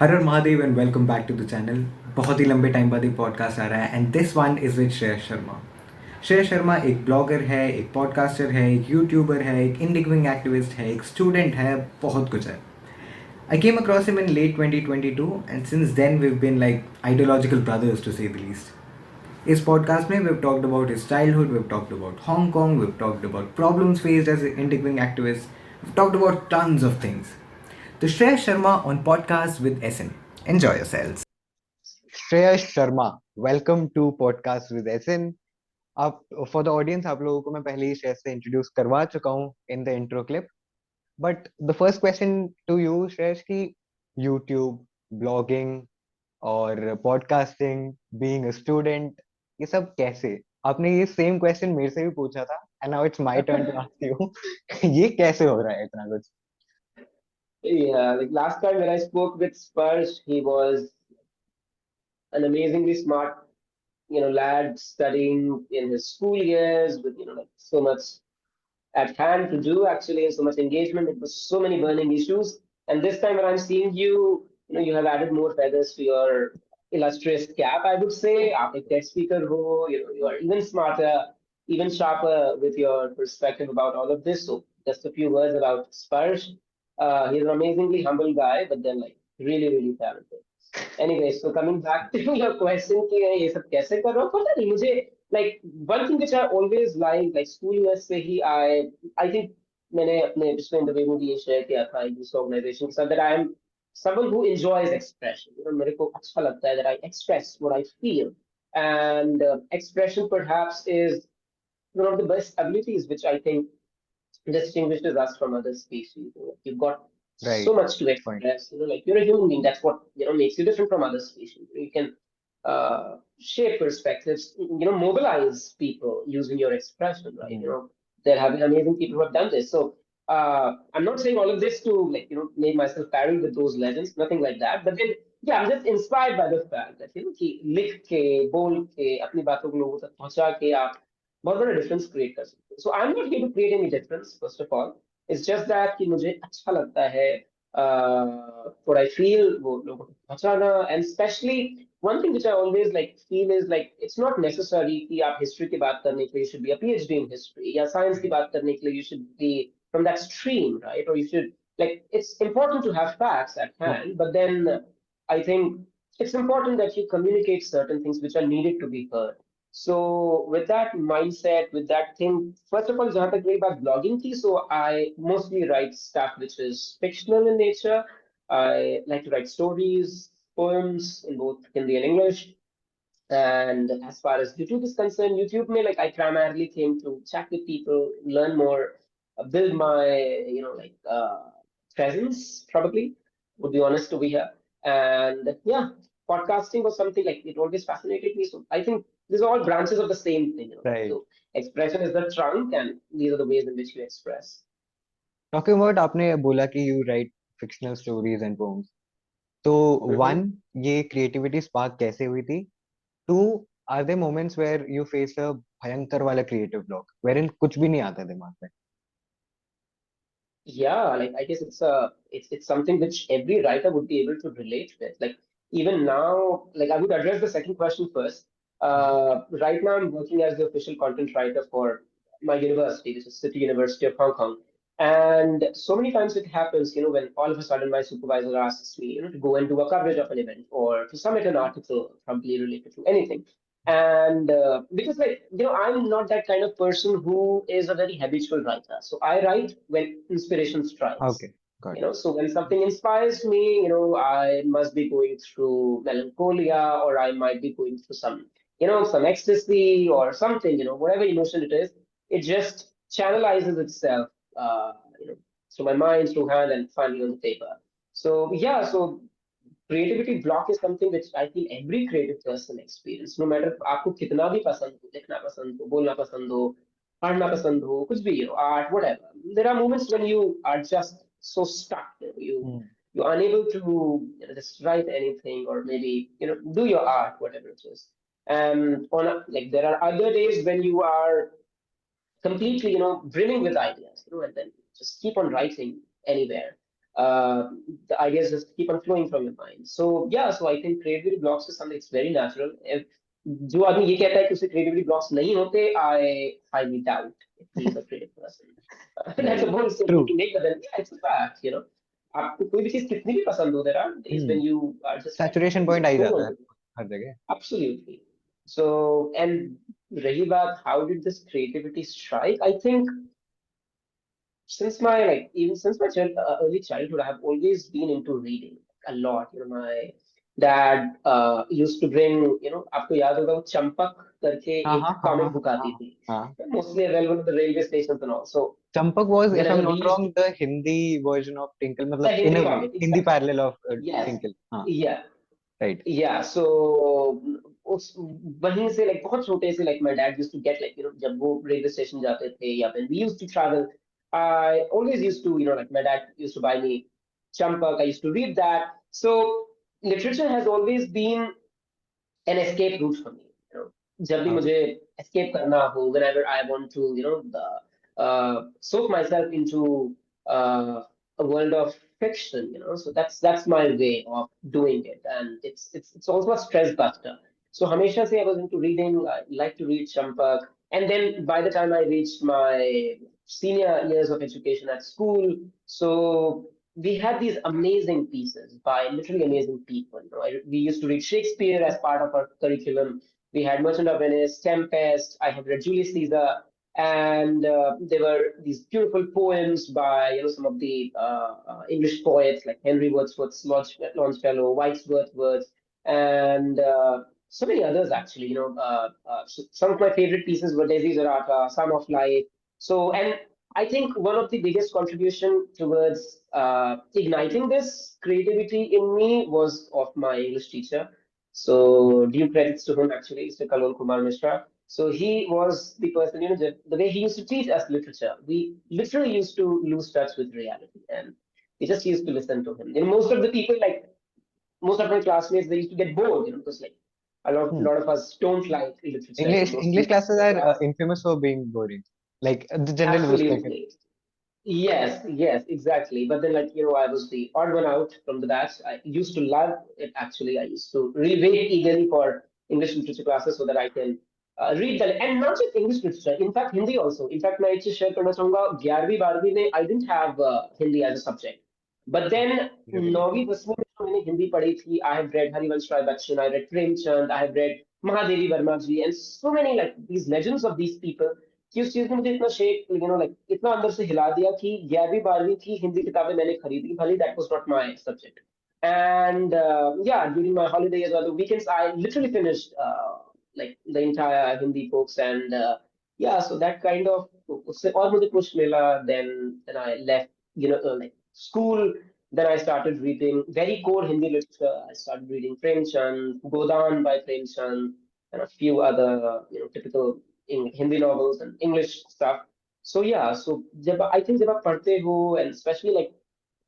हर हर Mahadev and welcome back to the channel. बहुत ही लंबे टाइम बाद एक पॉडकास्ट आ रहा है and this one is with Shreyas Sharma. Shreyas Sharma एक ब्लॉगर है, एक पॉडकास्टर है, एक यूट्यूबर है, एक इंडिविंग एक्टिविस्ट है, एक स्टूडेंट है, बहुत कुछ है। I came across him in late 2022 and since then we've been like ideological brothers to say the least. इस पॉडकास्ट में we've talked about his childhood, we've talked about Hong Kong, we've talked about problems faced as an individual activist, we've talked about tons of things. The Shreyash Sharma on podcast with SN. Enjoy yourselves. Shreyas Sharma, welcome to podcast with SN. आप for the audience, आप लोगों को मैं पहले ही श्रेयस से introduce करवा चुका हूँ in the intro clip. But the first question to you Shreyas की यूट्यूब, ब्लॉगिंग और पॉडकास्टिंग, बीइंग अ स्टूडेंट, ये सब कैसे? आपने ये सेम क्वेश्चन मेरे से भी पूछा था and now it's my turn to ask you. ये कैसे हो रहा है इतना कुछ? Yeah, like last time when I spoke with Sparsh, he was an amazingly smart, lad studying in his school years with, like so much at hand to do actually and so much engagement. It was so many burning issues. And this time when I'm seeing you, you have added more feathers to your illustrious cap, I would say. After tech speaker ho, you are even smarter, even sharper with your perspective about all of this. So just a few words about Sparsh. He's an amazingly humble guy, but then like really, really talented. Anyway, so coming back to your question कि ये सब कैसे कर रहा हूँ पता नहीं मुझे like one thing which I always like school years से ही I think मैंने अपने पिछले इंटरव्यू में भी ये शेयर किया था इस ऑर्गेनाइजेशन के साथ that I am someone who enjoys expression. मेरे को अच्छा लगता है that I express what I feel and expression perhaps is one of the best abilities which I think distinguishes us from other species. You've got so right, much to point. express. Like you're a human being. That's what makes you different from other species. You can shape perspectives. Mobilize people using your expression. Right. There have been amazing people who have done this. So I'm not saying all of this to like make myself parody with those legends. Nothing like that. But then yeah, I'm just inspired by the fact that कि लिख के बोल के अपनी बातों को लोगों तक पहुंचा के आप बहुत बड़ा डिफरेंस क्रिएट कर सकते हो so I am not here to create any difference first of all it's just that कि मुझे अच्छा लगता है व्हाट आई फील वो लोगों को पहुंचाना and specially one thing which I always like feel is like it's not necessary कि आप history की बात करने के लिए you should be a PhD in history या science की बात करने के लिए you should be from that stream right or you should like it's important to have facts at hand but then I think it's important that you communicate certain things which are needed to be heard. So with that mindset, with that thing, first of all, जहाँ तक रही बात blogging की, so I mostly write stuff which is fictional in nature. I like to write stories, poems in both Hindi and English. And as far as YouTube is concerned, YouTube may like I primarily came to chat with people, learn more, build my presence probably. Would be honest over here. And yeah, podcasting was something like it always fascinated me. So I think these are all branches of the same thing. Right. So expression is the trunk, and these are the ways in which you express. Talking about, आपने बोला कि you write fictional stories and poems, तो Mhm. One, ये creativity spark कैसे हुई थी? Two, are there moments where you face a भयंकर वाला क्रिएटिव ब्लॉक वेरिन कुछ भी नहीं आता दिमाग में? Yeah, like I guess it's something which every writer would be able to relate with. Like even now, like I would address the second question first. Right now, I'm working as the official content writer for my university, which is City University of Hong Kong. And so many times it happens, when all of a sudden my supervisor asks me, to go and do a coverage of an event or to submit an article probably related to anything. And because like I'm not that kind of person who is a very habitual writer, so I write when inspiration strikes. Okay, got it. So when something inspires me, I must be going through melancholia or I might be going through some ecstasy or something, whatever emotion it is, it just channelizes itself you know through my mind, through hand, and finally on the paper. So yeah, so creativity block is something which I feel every creative person experience, no matter आपको कितना भी पसंद हो, लिखना पसंद हो, बोलना पसंद हो, पढ़ना पसंद हो, कुछ भी art, whatever. There are moments when you are just so stuck, you're unable to just write anything or maybe do your art, whatever it is. And like there are other days when you are completely brimming with ideas, and then just keep on writing anywhere. uh, the ideas just keep on flowing from your mind. So yeah, so I think creativity blocks is something it's very natural. If जो आदमी ये कहता है कि उसे creativity blocks नहीं होते, I highly doubt if he is a creative person. That's a Right. bold statement True. to make, but then yeah, it's a fact, you know. आपको कोई भी चीज कितनी भी पसंद हो, there are days when you are just like, Saturation you point uh he don't जाता want है to. हर जगह. Absolutely. So, and रही बात, how did this creativity strike? I think since my like even since my early childhood, I have always been into reading a lot. You know, my dad used to bring, you know, आपको याद होगा वो चंपक करके हाँ एक हाँ हाँ हाँ comic book आती हाँ थी, हाँ. mostly available at the railway stations and all. So Champak was, if I'm whenever we not used wrong, the Hindi version of Tinkle, the मतलब in Hindi a way, comic, Hindi exactly. parallel of Yes. Tinkle. हाँ, Yeah. right. Yeah, so उस वहीं से like बहुत छोटे से like my dad used to get like, you know, जब वो रेलवे स्टेशन जाते थे या when we used to travel, I always used to, you know, like my dad used to buy me Champak. I used to read that. So literature has always been an escape route for me. You know, जब भी Oh, मुझे escape करना हो, whenever I want to, you know, soak myself into a world of fiction, you know, so that's my way of doing it, and it's also a stress buster. So हमेशा से I was into reading. I like to read Champak, and then by the time I reached my senior years of education at school, so we had these amazing pieces by literally amazing people. You know, we used to read Shakespeare as part of our curriculum. We had Merchant of Venice, Tempest. I had read Julius Caesar, and there were these beautiful poems by, you know, some of the English poets like Henry Wordsworth Longfellow, Wordsworth, and so many others actually. You know, so some of my favorite pieces were Desi Zarata, Sum of Life. So, and I think one of the biggest contribution towards igniting this creativity in me was of my English teacher. So due credits to him actually, Mr. Kalon Kumar Mishra. So he was the person, you know, the way he used to teach us literature, we literally used to lose touch with reality, and we just used to listen to him. You know, most of the people, like most of my classmates, they used to get bored, you know, because like hmm. lot of us don't like literature. You know, English mostly classes are class. infamous for being boring. Like the general perspective. Absolutely. Yes, yes, exactly. But then, like, you know, I was the odd one out from the batch. I used to love it actually. I used to really wait eagerly for English literature classes so that I can read that. And not just English literature, in fact, Hindi also. In fact, मैं एक चीज share करना चाहूंगा, 11वीं 12वीं में I didn't have Hindi as a subject. But then, Really. 9वीं 10वीं में जो मैंने हिंदी पढ़ी थी, I have read Harivansh Rai Bachchan, I read Premchand, I have read Mahadevi Verma ji, and so many like these legends of these people कि उस चीज ने मुझे इतना शेक, यू नो, लाइक इतना अंदर से हिला दिया कि 11वीं 12वीं की हिंदी किताबें मैंने खरीदी, भले that was not my subject. And yeah, during my holidays or the weekends, I literally finished like the entire Hindi books, and yeah, so that kind of उससे और मुझे push मिला. Then I left, you know, like school. Then I started reading very core Hindi literature. I started reading Premchand, Godan by Premchand, and a few other, you know, typical in Hindi novels and English stuff. So yeah, so I think जब आप पढ़ते हो, and especially like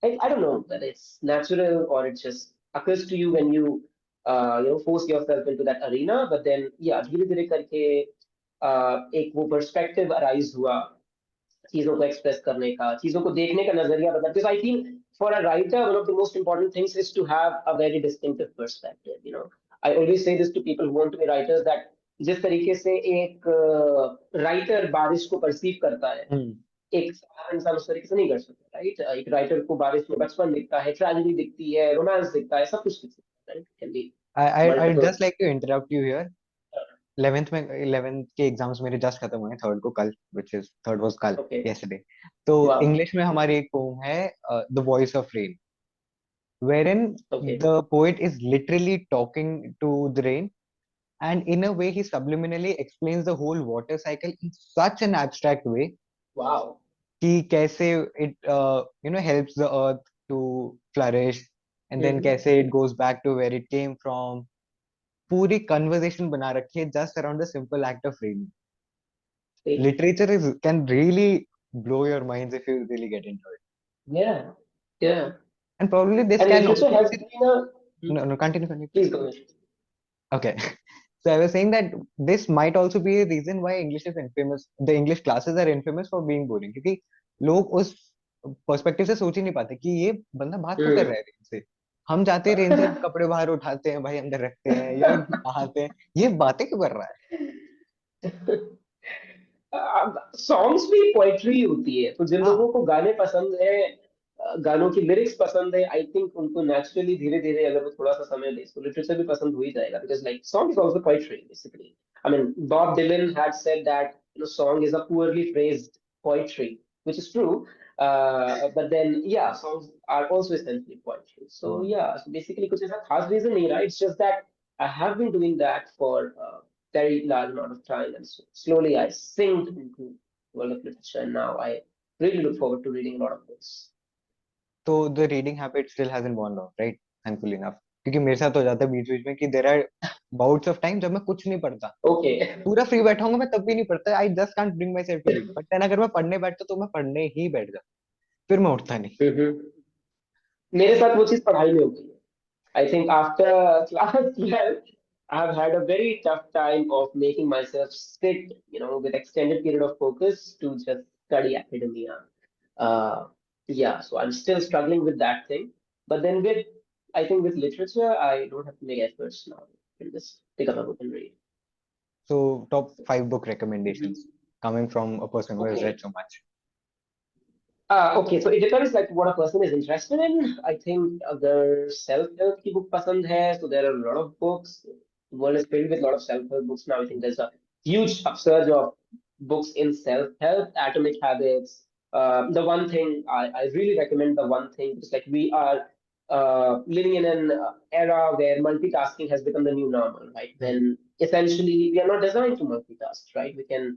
I don't know whether it's natural or it just occurs to you when you know, force yourself into that arena. But then yeah, धीरे धीरे करके एक वो perspective arise हुआ चीजों को एक्सप्रेस करने का, चीजों को देखने का नजरिया बदलना. Because I feel for a writer, one of the most important things is to have a very distinctive perspective. You know, I always say this to people who want to be writers that जिस तरीके से एक writer बारिश को perceive करता है, Hmm. एक साधारण इंसान उस तरीके से नहीं कर सकता, राइट. एक राइटर को बारिश में बचपन दिखता है, ट्रेजेडी दिखती है, रोमांस दिखता है, सब कुछ दिख सकता है, right. Can be I'd multiple. just like to interrupt you here. 11th के एग्जाम्स मेरे जस्ट खत्म हुए, थर्ड को कल, which is third was कल, ओके. yesterday. तो वाह. इंग्लिश में हमारी एक पोम है, The Voice of Rain, wherein okay. the poet is literally talking to the rain, and in a way he subliminally explains the whole water cycle in such an abstract way वाह. कि कैसे it you know, helps the earth to flourish, and then कैसे it goes back to where it came from. पूरी conversation बना रखी है just around the simple act of raining. Literature is can really blow your minds if you really get into it. Yeah, yeah. And probably this And can also literature has be been a. no, no, continue. Please go ahead. Okay. So I was saying that this might also be a reason why English is infamous. The English classes are infamous for being boring. क्योंकि लोग उस perspective से सोच ही नहीं पाते कि ये बंदा बात क्यों कर रहा Hmm. है रेन से। हम जाते हैं रेन से कपड़े बाहर उठाते हैं भाई, अंदर रखते हैं या नहाते हैं, ये बातें क्यों कर रहा सॉन्ग्स भी पोएट्री होती है, तो जिन है। लोगों हाँ। को गाने पसंद है, गानों की लिरिक्स पसंद है, आई थिंक उनको नेचुरली धीरे धीरे अगर वो थोड़ा सा समय दे तो लिटरेचर भी पसंद हो ही जाएगा, because like song is also poetry basically. I mean Bob Dylan had said that song is a poorly phrased poetry, which is true. But then yeah, songs are also essentially poetry. So hmm. yeah, so basically कुछ ऐसा खास reason नहीं रहा, it's just that I have been doing that for very large amount of time, and so slowly I sinked into world of literature, and now I really look forward to reading a lot of books. तो the reading habit still hasn't worn off, right? Thankful enough. क्योंकि मेरे साथ हो जाता है बीच बीच में कि there are bouts of time जब मैं कुछ नहीं पढ़ता, Okay. पूरा फ्री बैठा हूँ मैं तब भी नहीं पढ़ता, I just can't bring myself to read. But then अगर मैं पढ़ने बैठता तो मैं पढ़ने ही बैठ जाता, फिर मैं उठता नहीं। Mhm. मेरे साथ वो चीज पढ़ाई में होती है. I think after class 12, I've had a very tough time of making myself sit, with extended period of focus to just study academia. Uh, yeah, so I'm still struggling with that thing. But then I think with literature, I don't have to make efforts now. I can just pick up a book and read. So top 5 book recommendations coming from a person who has read Okay. so much. Okay, so it depends like what a person is interested in. I think अगर self-help की book पसंद है, so there are a lot of books. The world is filled with a lot of self-help books now. I think there's a huge upsurge of books in self-help, Atomic Habits. The One Thing, I really recommend The One Thing, because like we are living in an era where multitasking has become the new normal, right? When essentially we are not designed to multitask, right? We can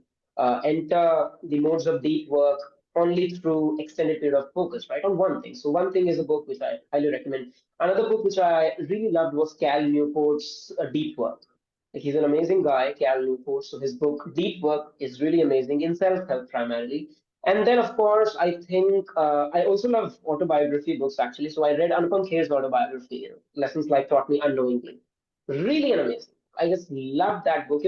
enter the modes of deep work only through extended period of focus, right, on one thing. So One Thing is a book which I highly recommend. Another book which I really loved was Cal Newport's Deep Work. Like he's an amazing guy, Cal Newport. So his book Deep Work is really amazing in self-help primarily. And then, of course, I think I also love autobiography books actually. So I read Anupam Kher's autobiography, Lessons Life Taught Me Unknowingly. Really an amazing. I just love that book.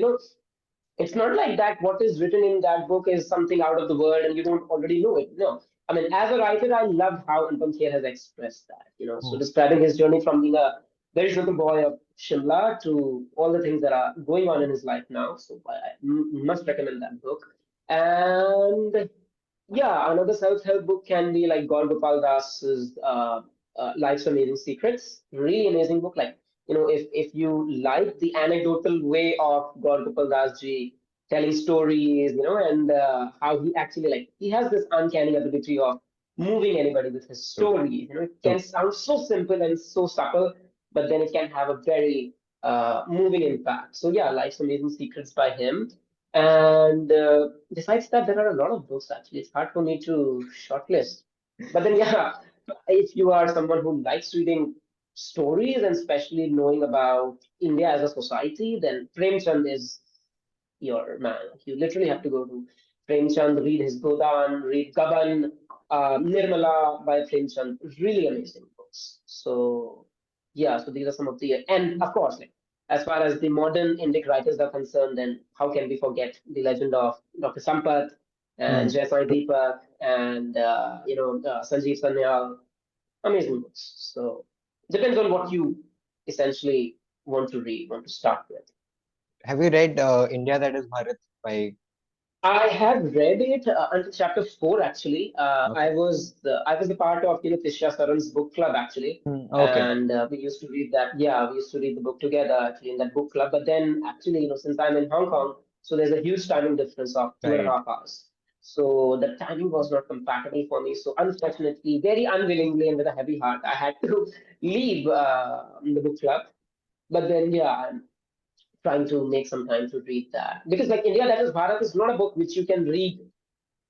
It's not like that what is written in that book is something out of the world and you don't already know it. No. I mean, as a writer, I love how Anupam Kher has expressed that, so Oh. describing his journey from being a very little boy of Shimla to all the things that are going on in his life now. So I must recommend that book. And yeah, another self-help book can be like Gaur Gopal Das's Life's Amazing Secrets. Really amazing book. Like, if you like the anecdotal way of Gaur Gopal Das ji telling stories, and how he actually like he has this uncanny ability of moving anybody with his True. stories. It can True. sound so simple and so subtle, but then it can have a very moving impact. So yeah, Life's Amazing Secrets by him. And besides that, there are a lot of books actually. It's hard for me to shortlist. But then, yeah, if you are someone who likes reading stories and especially knowing about India as a society, then Premchand is your man. Like, you literally have to go to Premchand, read his Godan, read Gaban, Nirmala by Premchand. Really amazing books. So, yeah, so these are some of the, and of course, like, as far as the modern Indic writers are concerned, then how can we forget the legend of Dr. Sampath and Hmm. Jayasai True. Deepak and, Sanjeev Sanyal. Amazing books. So, depends on what you essentially want to read, want to start with. Have you read India That Is Bharat by? I have read it until chapter 4 actually. Okay. I was a part of Tishya Saran's book club actually, Okay. and we used to read that. Yeah, we used to read the book together actually in that book club. But then actually, since I'm in Hong Kong, so there's a huge timing difference of two and a Right. half hours. So the timing was not compatible for me. So unfortunately, very unwillingly and with a heavy heart, I had to leave the book club. But then yeah, trying to make some time to read that, because like India That Is Bharat is not a book which you can read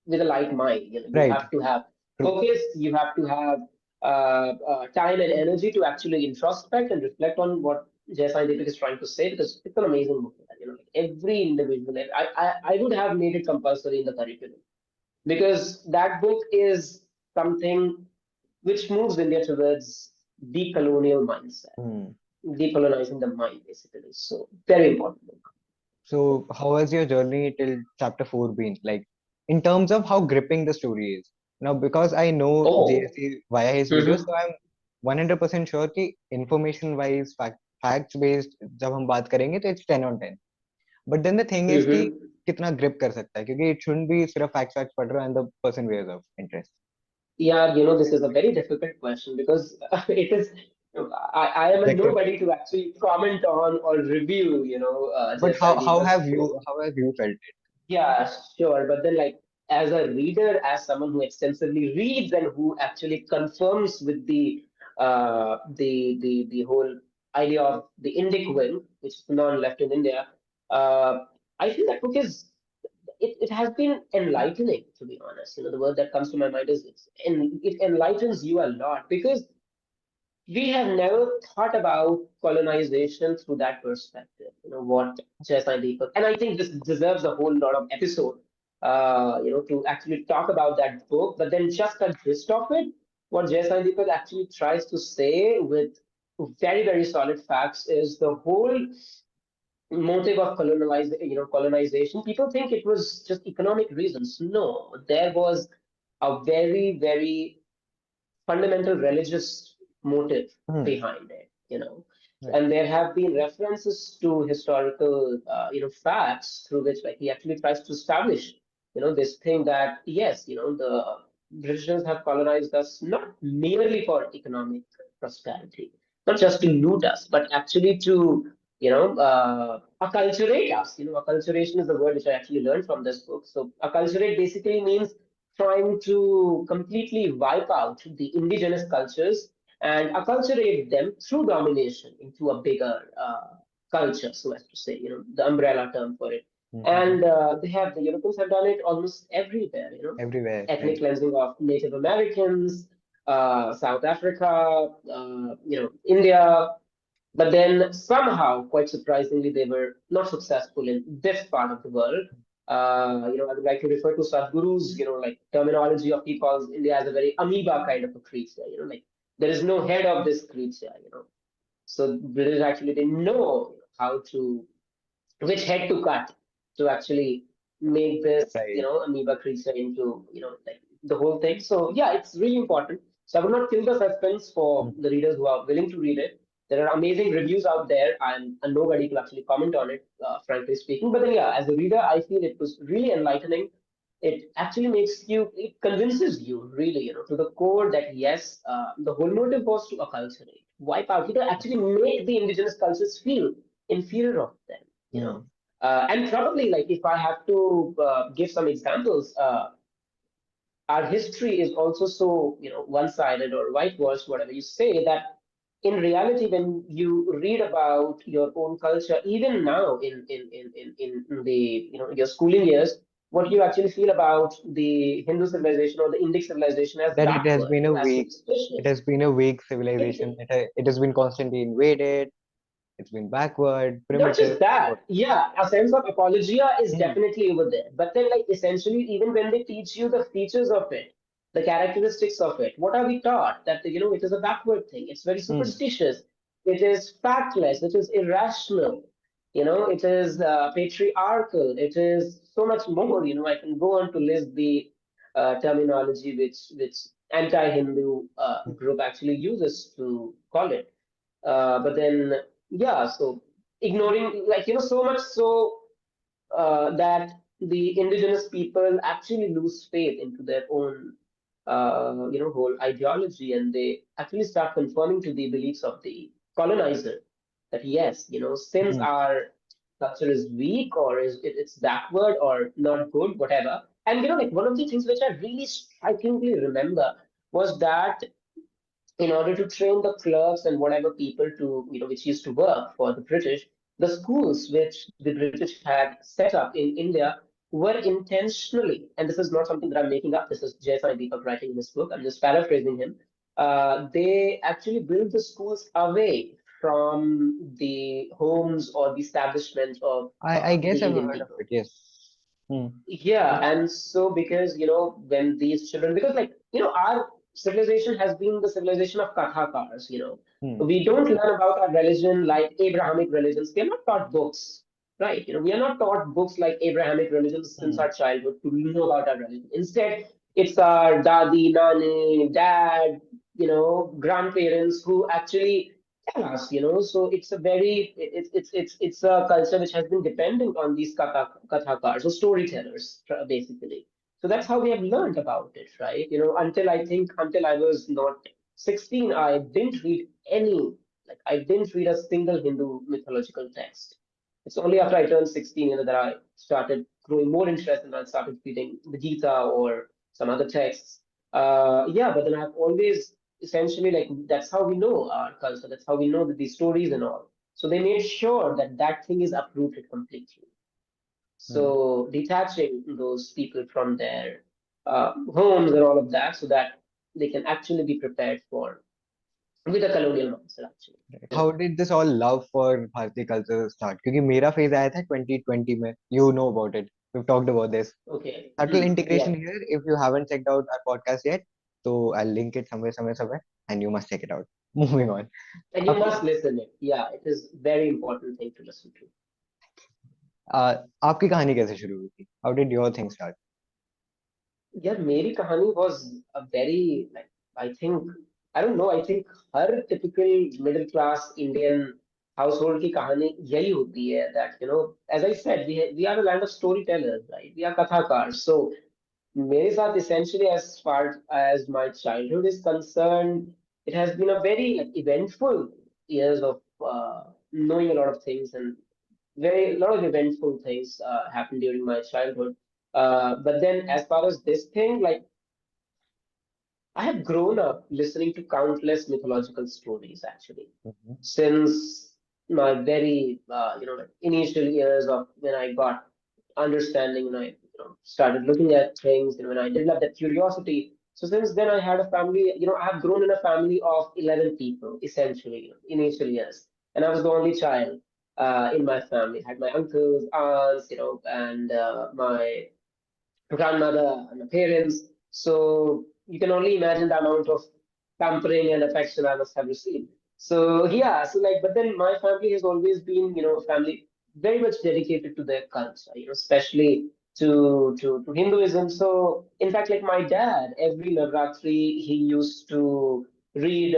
with a light mind. You Right. have to have True. focus, you have to have time and energy to actually introspect and reflect on what Jayasai Deepak is trying to say, because it's an amazing book. Like every individual, I would have made it compulsory in the curriculum, because that book is something which moves India towards decolonial mindset, Hmm. decolonizing the mind, basically. So very important book. So, how has your journey till chapter 4 been? Like, in terms of how gripping the story is? Now, because I know Oh. JSC via his videos, Mm-hmm. so I'm 100% sure कि information wise, facts based जब हम बात करेंगे तो it's 10 on 10. But then the thing is कि Mm-hmm. कितना grip कर सकता है, क्योंकि it shouldn't be सिर्फ facts पढ़ रहा and the person waves of interest. Yeah, this is a very difficult question because it is. I am a Subjective. nobody to actually comment on or review, But Jai Deepa's book. how have you felt it? Yeah, sure. But then, like, as a reader, as someone who extensively reads and who actually confirms with the whole idea of the Indic wing, which is non-left in India, I feel that book is it has been enlightening, to be honest. The word that comes to my mind is it enlightens you a lot because we have never thought about colonization through that perspective. What Jaisai Deepak, and I think this deserves a whole lot of episode, to actually talk about that book. But then just the gist of it, what Jaisai Deepak actually tries to say with very, very solid facts is the whole motive of colonization. People think it was just economic reasons. No, there was a very, very fundamental religious motive Hmm. behind it. Right. And there have been references to historical, facts through which, like, he actually tries to establish, this thing that yes, the Britishers have colonized us not merely for economic prosperity, not just to loot us, but actually to, acculturate us. Acculturation is the word which I actually learned from this book. So acculturate basically means trying to completely wipe out the indigenous cultures and acculturate them through domination into a bigger culture, so as to say, the umbrella term for it. Mm-hmm. And the Europeans have done it almost everywhere, Everywhere, ethnic right? cleansing of Native Americans, South Africa, India, but then somehow, quite surprisingly, they were not successful in this part of the world. I would like to refer to Sadhguru's, like terminology of he calls India as a very amoeba kind of a creature, like there is no head of this creature. So British actually didn't know how to which head to cut to actually make this, Right. amoeba creature into, like the whole thing. So yeah, it's really important. So I would not kill the suspense for Mhm. the readers who are willing to read it. There are amazing reviews out there, and nobody to actually comment on it, frankly speaking. But then, yeah, as a reader, I feel it was really enlightening. It actually it convinces you really, to the core that yes, the whole motive was to acculturate, wipe out, actually make the indigenous cultures feel inferior of them, you know. Hmm. And probably, like, if I have to give some examples, our history is also so, one-sided or whitewashed, whatever you say, that in reality, when you read about your own culture, even now in the, your schooling years, what you actually feel about the Hindu civilization or the Indic civilization as That backward, as it superstitious. has been a weak civilization. It has been constantly invaded. It's been backward, Not primitive. just that, yeah, a sense of apologia is Hmm. definitely over there. But then, like, essentially, even when they teach you the features of it, the characteristics of it, what are we taught? That, it is a backward thing. It's very Hmm. superstitious. It is factless. It is irrational. It is patriarchal. It is so much more. I can go on to list the terminology which anti-Hindu group actually uses to call it. But then, yeah, so ignoring, like, so much so that the indigenous people actually lose faith into their own, whole ideology, and they actually start conforming to the beliefs of the colonizer. That yes, since Hmm. our culture is weak or it's backward or not good, whatever. And like one of the things which I really strikingly remember was that in order to train the clerks and whatever people to, which used to work for the British, the schools which the British had set up in India were intentionally, and this is not something that I'm making up, this is Jaisai Deepak writing in his book, I'm just paraphrasing him. They actually built the schools away from the homes or the establishment of I the guess I've Indian heard of people. it. Yes. Hmm. Yeah, and so because when these children, because like our civilization has been the civilization of kathakars. Hmm. We don't learn about our religion like Abrahamic religions. We are not taught books, right? We are not taught books like Abrahamic religions since Hmm. our childhood to know about our religion. Instead, It's our dadi, nani, dad, grandparents who actually tell us, So it's a very it's a culture which has been dependent on these kathakars or storytellers, basically. So that's how we have learned about it, right? Until I was not 16, I didn't read I didn't read a single Hindu mythological text. It's only after I turned 16, that I started growing more interest and I started reading the Gita or some other texts. Yeah, but then I've always essentially that's how we know our culture. That's how we know that these stories and all. So they made sure that that thing is uprooted completely. Hmm. So detaching those people from their homes and all of that, so that they can actually be prepared for with a colonial mindset actually. How did this all love for Bharati culture start? क्योंकि मेरा phase आया था 2020 में. You know about it. We've talked about this. Okay. Subtle Yeah. integration here. If you haven't checked out our podcast yet, so I'll link it somewhere, and you must check it out. Moving on. And you आपकी must listen it. Yeah, it is very important thing to listen to. आपकी कहानी कैसे शुरू हुई थी? How did your thing start? Yeah, मेरी कहानी was a very I think I don't know, I think her typical middle class Indian household की कहानी यही होती है, that as I said, we are a land of storytellers, right? We are kathakars. So मेरे साथ essentially, as far as my childhood is concerned, it has been a very eventful years of knowing a lot of things, and very lot of eventful things happened during my childhood. But then, as far as this thing, I have grown up listening to countless mythological stories actually, Mhm. since my very initial years of when I got understanding, when I started looking at things, when I developed that curiosity. So since then I had a family. I have grown in a family of 11 people essentially, initial years, and I was the only child in my family. I had my uncles, aunts, and my grandmother and my parents. So you can only imagine the amount of pampering and affection I must have received. So yeah, so but then my family has always been, a family very much dedicated to their culture, especially to Hinduism. So in fact, like my dad, every Navratri he used to read,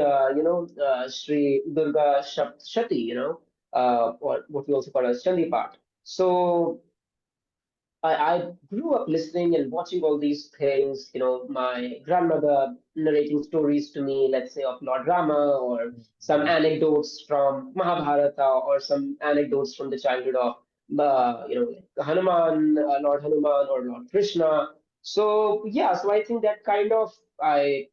Sri Durga Shakti, or what we also call as Chandi Part. So I grew up listening and watching all these things, my grandmother narrating stories to me, let's say of Lord Rama, or some anecdotes from Mahabharata, or some anecdotes from the childhood of, like Hanuman, Lord Hanuman, or Lord Krishna. So, yeah, so I think that kind of, I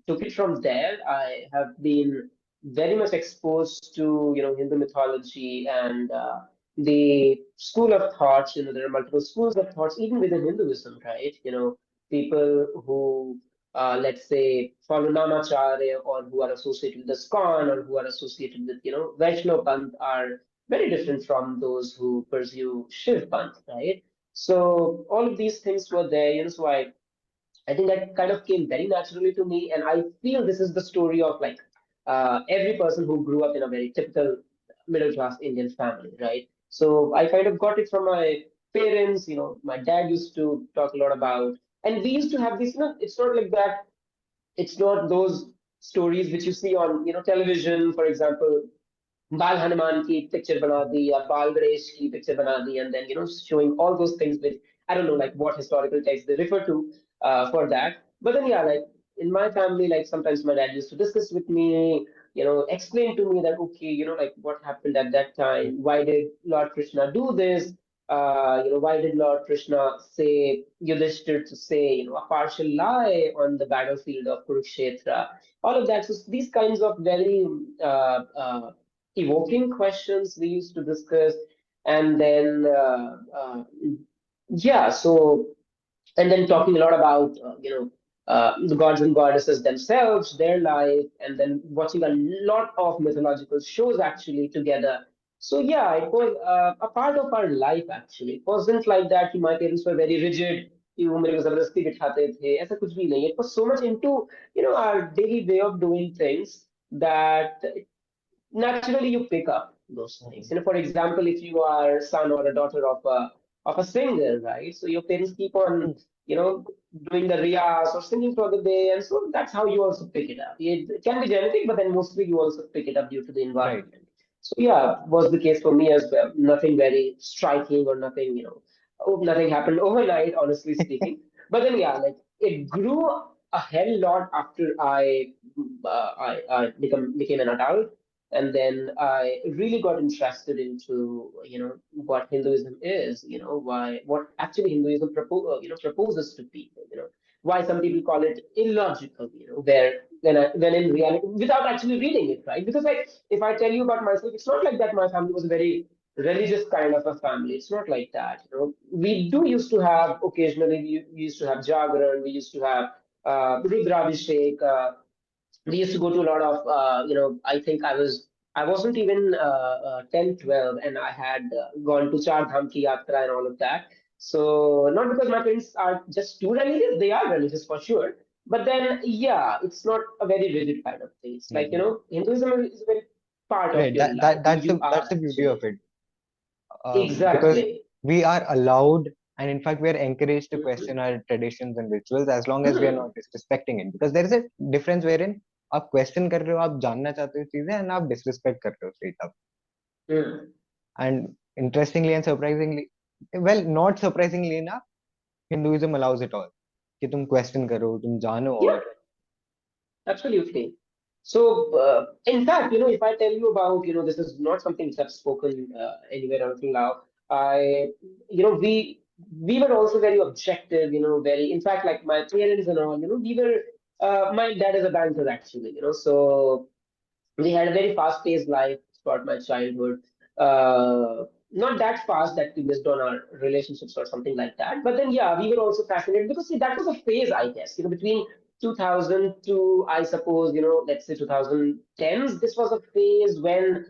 took it from there. I have been very much exposed to Hindu mythology and the school of thoughts. There are multiple schools of thoughts even within Hinduism, right? People who let's say follow Namacharya, or who are associated with ISKCON, or who are associated with Vaishnava Panth, are very different from those who pursue Shiv Panth, right? So all of these things were there, so I think that kind of came very naturally to me, and I feel this is the story of every person who grew up in a very typical middle class Indian family, right? So I kind of got it from my parents. My dad used to talk a lot about, and we used to have this. It's not like that. It's not those stories which you see on television, for example. बाल हनुमान की picture बना दी या बाल गणेश की picture बना दी, and then showing all those things which I don't know like what historical text they refer to for that. But then yeah, like in my family, like sometimes my dad used to discuss with me, explain to me that okay, like what happened at that time, why did Lord Krishna do this, why did Lord Krishna say Yudhishthir to say a partial lie on the battlefield of Kurukshetra, all of that. So these kinds of very evoking questions we used to discuss, and then yeah, so and then talking a lot about the gods and goddesses themselves, their life, and then watching a lot of mythological shows actually together. So yeah, it was a part of our life actually. It wasn't like that my parents were very rigid कि वो मेरे को जबरदस्ती बिठाते थे, ऐसा कुछ भी नहीं. It was so much into our daily way of doing things that naturally you pick up those things. For example, if you are son or a daughter of a of a singer, right? So your parents keep on, you know, doing the riyas or singing throughout the day, and so that's how you also pick it up. It can be genetic, but then mostly you also pick it up due to the Right. environment. So yeah, was the case for me as well. Nothing very striking or nothing, nothing happened overnight, honestly speaking. But then yeah, like it grew a hell lot after I became an adult, and then I really got interested into what Hinduism is, what actually Hinduism proposes to people, why some people call it illogical, where when in reality, without actually reading it, right? Because like if I tell you about myself, it's not like that my family was a very religious kind of a family. It's not like that. We do used to have occasionally we used to have Jagran, we used to have Rudravishek. We used to go to a lot of I think I wasn't even 10 12, and I had gone to Char Dham ki yatra and all of that. So not because my parents are just too religious, they are religious for sure, but then yeah, it's not a very rigid kind of thing. It's like, Mhm. Hinduism is a very part of Right. your life, who That's you are the beauty of actually. it. Because Exactly. we are allowed, and in fact we are encouraged to Mhm. question our traditions and rituals as long as we are Hmm. not disrespecting it, because there is a difference wherein आप question कर रहे हो, आप जानना चाहते हो चीजें, and आप डिसरिस्पेक्ट कर रहे हो straight up. Hmm. And interestingly and surprisingly, well, not surprisingly enough, Hinduism allows it all, कि तुम क्वेश्चन करो, तुम जानो. Yeah. और Absolutely. So, in fact, if I tell you about, this is not something which I've spoken anywhere until now. We were also very objective, very, in fact, like my parents and all, my dad is a banker actually, so we had a very fast-paced life throughout my childhood. Not that fast that we missed on our relationships or something like that. But then, yeah, we were also fascinated because see, that was a phase, I guess. Between 2000 to I suppose, let's say 2010s. This was a phase when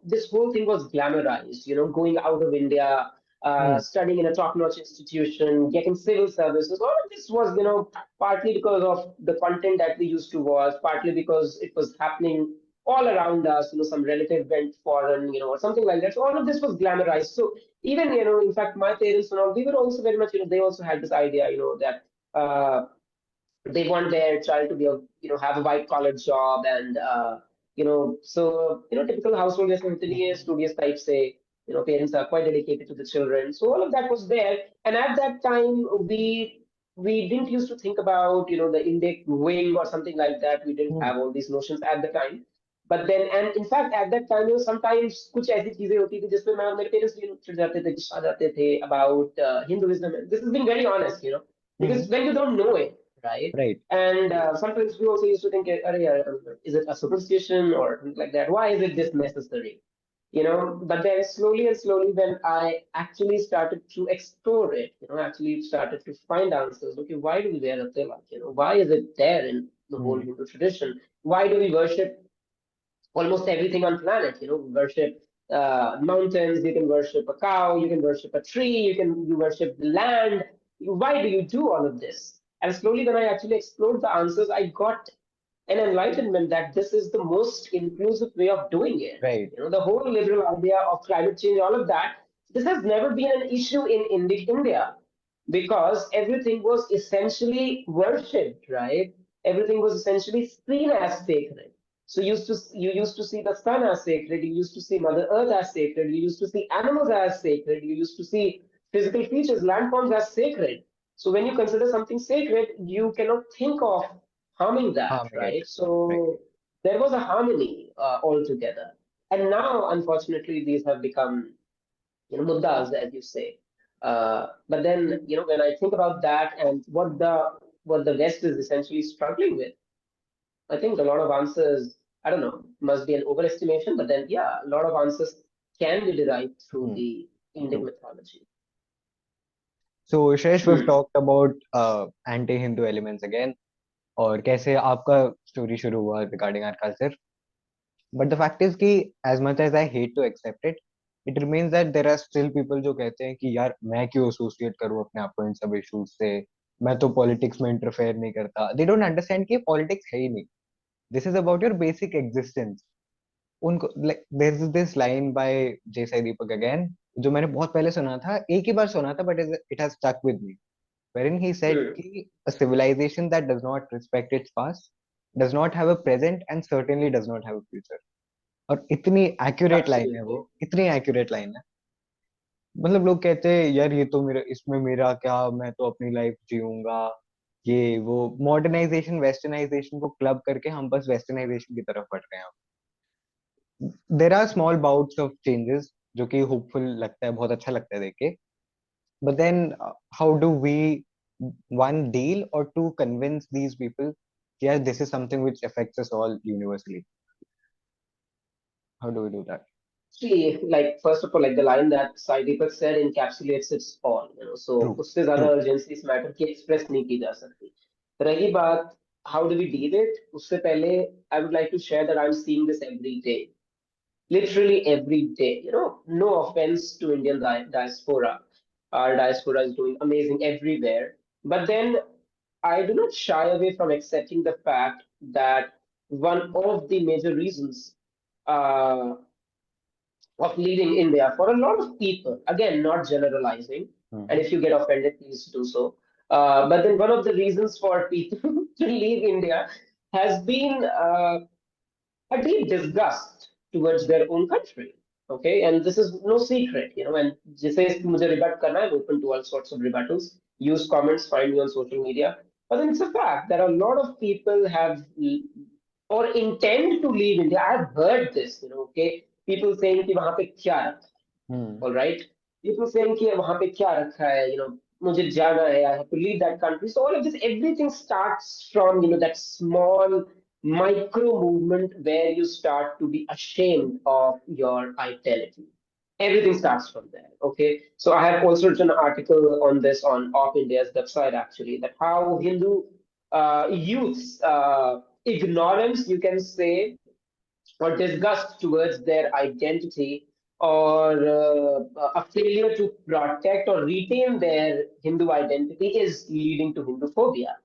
this whole thing was glamorized. Going out of India, Hmm. studying in a top-notch institution, getting civil services. All of this was, partly because of the content that we used to watch, partly because it was happening all around us. Some relative went foreign, or something like that. So all of this was glamorized. So even, in fact, my parents and all, they were also very much, they also had this idea, that they want their child to be have a white collar job, and so typical household जैसे होते नहीं है, studious type say, parents are quite dedicated to the children, so all of that was there. And at that time we didn't used to think about the Indic wing or something like that. We didn't Hmm. have all these notions at the time. But then, and in fact at that time, sometimes कुछ ऐसी चीजें होती थी जिसमें मैं मेरे parents भी चिढ़ जाते थे, गुस्सा जाते थे about Hinduism. This is being very honest, Hmm. because when you don't know it, right? Right. And sometimes we also used to think, "Arey, is it a superstition or something like that? Why is it this necessary?" But then slowly and slowly, when I actually started to explore it, actually started to find answers. Okay, why do we wear a tilak? Why is it there in the whole Hmm. Hindu tradition? Why do we worship almost everything on planet? Worship mountains, you can worship a cow, you can worship a tree, you worship the land. Why do you do all of this? And slowly, when I actually explored the answers, I got an enlightenment that this is the most inclusive way of doing it. Right. The whole liberal idea of climate change, all of that, this has never been an issue in India, because everything was essentially worshipped, right? Everything was essentially seen as sacred. So you used to see the sun as sacred, you used to see Mother Earth as sacred, you used to see animals as sacred, you used to see physical features, landforms as sacred. So when you consider something sacred, you cannot think of harming that, Harming it. right? Right. So there was a harmony altogether. And now, unfortunately, these have become, muddas, as you say. But then, when I think about that and what the West is essentially struggling with, I think a lot of answers, I don't know, must be an overestimation, but then, yeah, a lot of answers can be derived through Hmm. the Indic True. mythology. So Shreyash, we've Hmm. talked about anti-Hindu elements again, और कैसे आपका story शुरू हुआ regarding our culture. But the fact is कि as much as I hate to accept it, it remains that there are still people जो कहते हैं कि यार मैं क्यों associate करूँ अपने आप को इन सब issues से, मैं तो politics में interfere नहीं करता. They don't understand कि politics है ही नहीं. This is about your basic existence. उनको like there's this line by J. Sai Deepak again. जो मैंने बहुत पहले सुना था, एक ही बार सुना था, but it has stuck with me, wherein he said Hmm. कि a civilization that does not respect its past does not have a present and certainly does not have a future. और इतनी एक्यूरेट लाइन है वो, Absolutely. इतनी accurate line है। मतलब लोग कहते हैं यार ये तो मेरा, इसमें मेरा क्या, मैं तो अपनी लाइफ जीऊंगा, ये वो मॉडर्नाइजेशन वेस्टर्नाइजेशन को क्लब करके हम बस वेस्टर्नाइजेशन की तरफ बढ़ रहे हैं। There are small bouts of changes जो कि होपफुल लगता है, बहुत अच्छा लगता है देख के। But then how do we one deal or to convince these people, yeah, this is something which affects us all universally? How do we do that? See, like first of all, like the line that Sai Deepak said encapsulates it all, you know. So True, उससे ज्यादा true. urgency इस matter की express नहीं की जा सकती। रही बात how do we deal it, उससे पहले I would like to share that I'm seeing this every day, literally every day. You know, no offense to Indian diaspora. Our diaspora is doing amazing everywhere, but then I do not shy away from accepting the fact that one of the major reasons uh, of leaving India for a lot of people. Again, not generalizing, and Mm-hmm. if you get offended, please do so. But then one of the reasons for people to leave India has been a deep disgust towards their own country. Okay, and this is no secret, you know. And जिसे इसकी मुझे rebut करना है, I'm open to all sorts of rebuttals. Use comments, find me on social media. But then it's a fact that a lot of people have or intend to leave India. I've heard this, you know. Okay, people saying कि वहाँ पे क्या रखा है, Hmm. all right? People saying कि वहाँ पे क्या रखा है, you know. मुझे जाना है, I have to leave that country. So all of this, everything starts from, you know, that small micro movement where you start to be ashamed of your identity. Everything starts from there. Okay. So I have also written an article on this on Op India's website actually, that how Hindu youths ignorance, you can say, or disgust towards their identity, or a failure to protect or retain their Hindu identity is leading to Hinduphobia.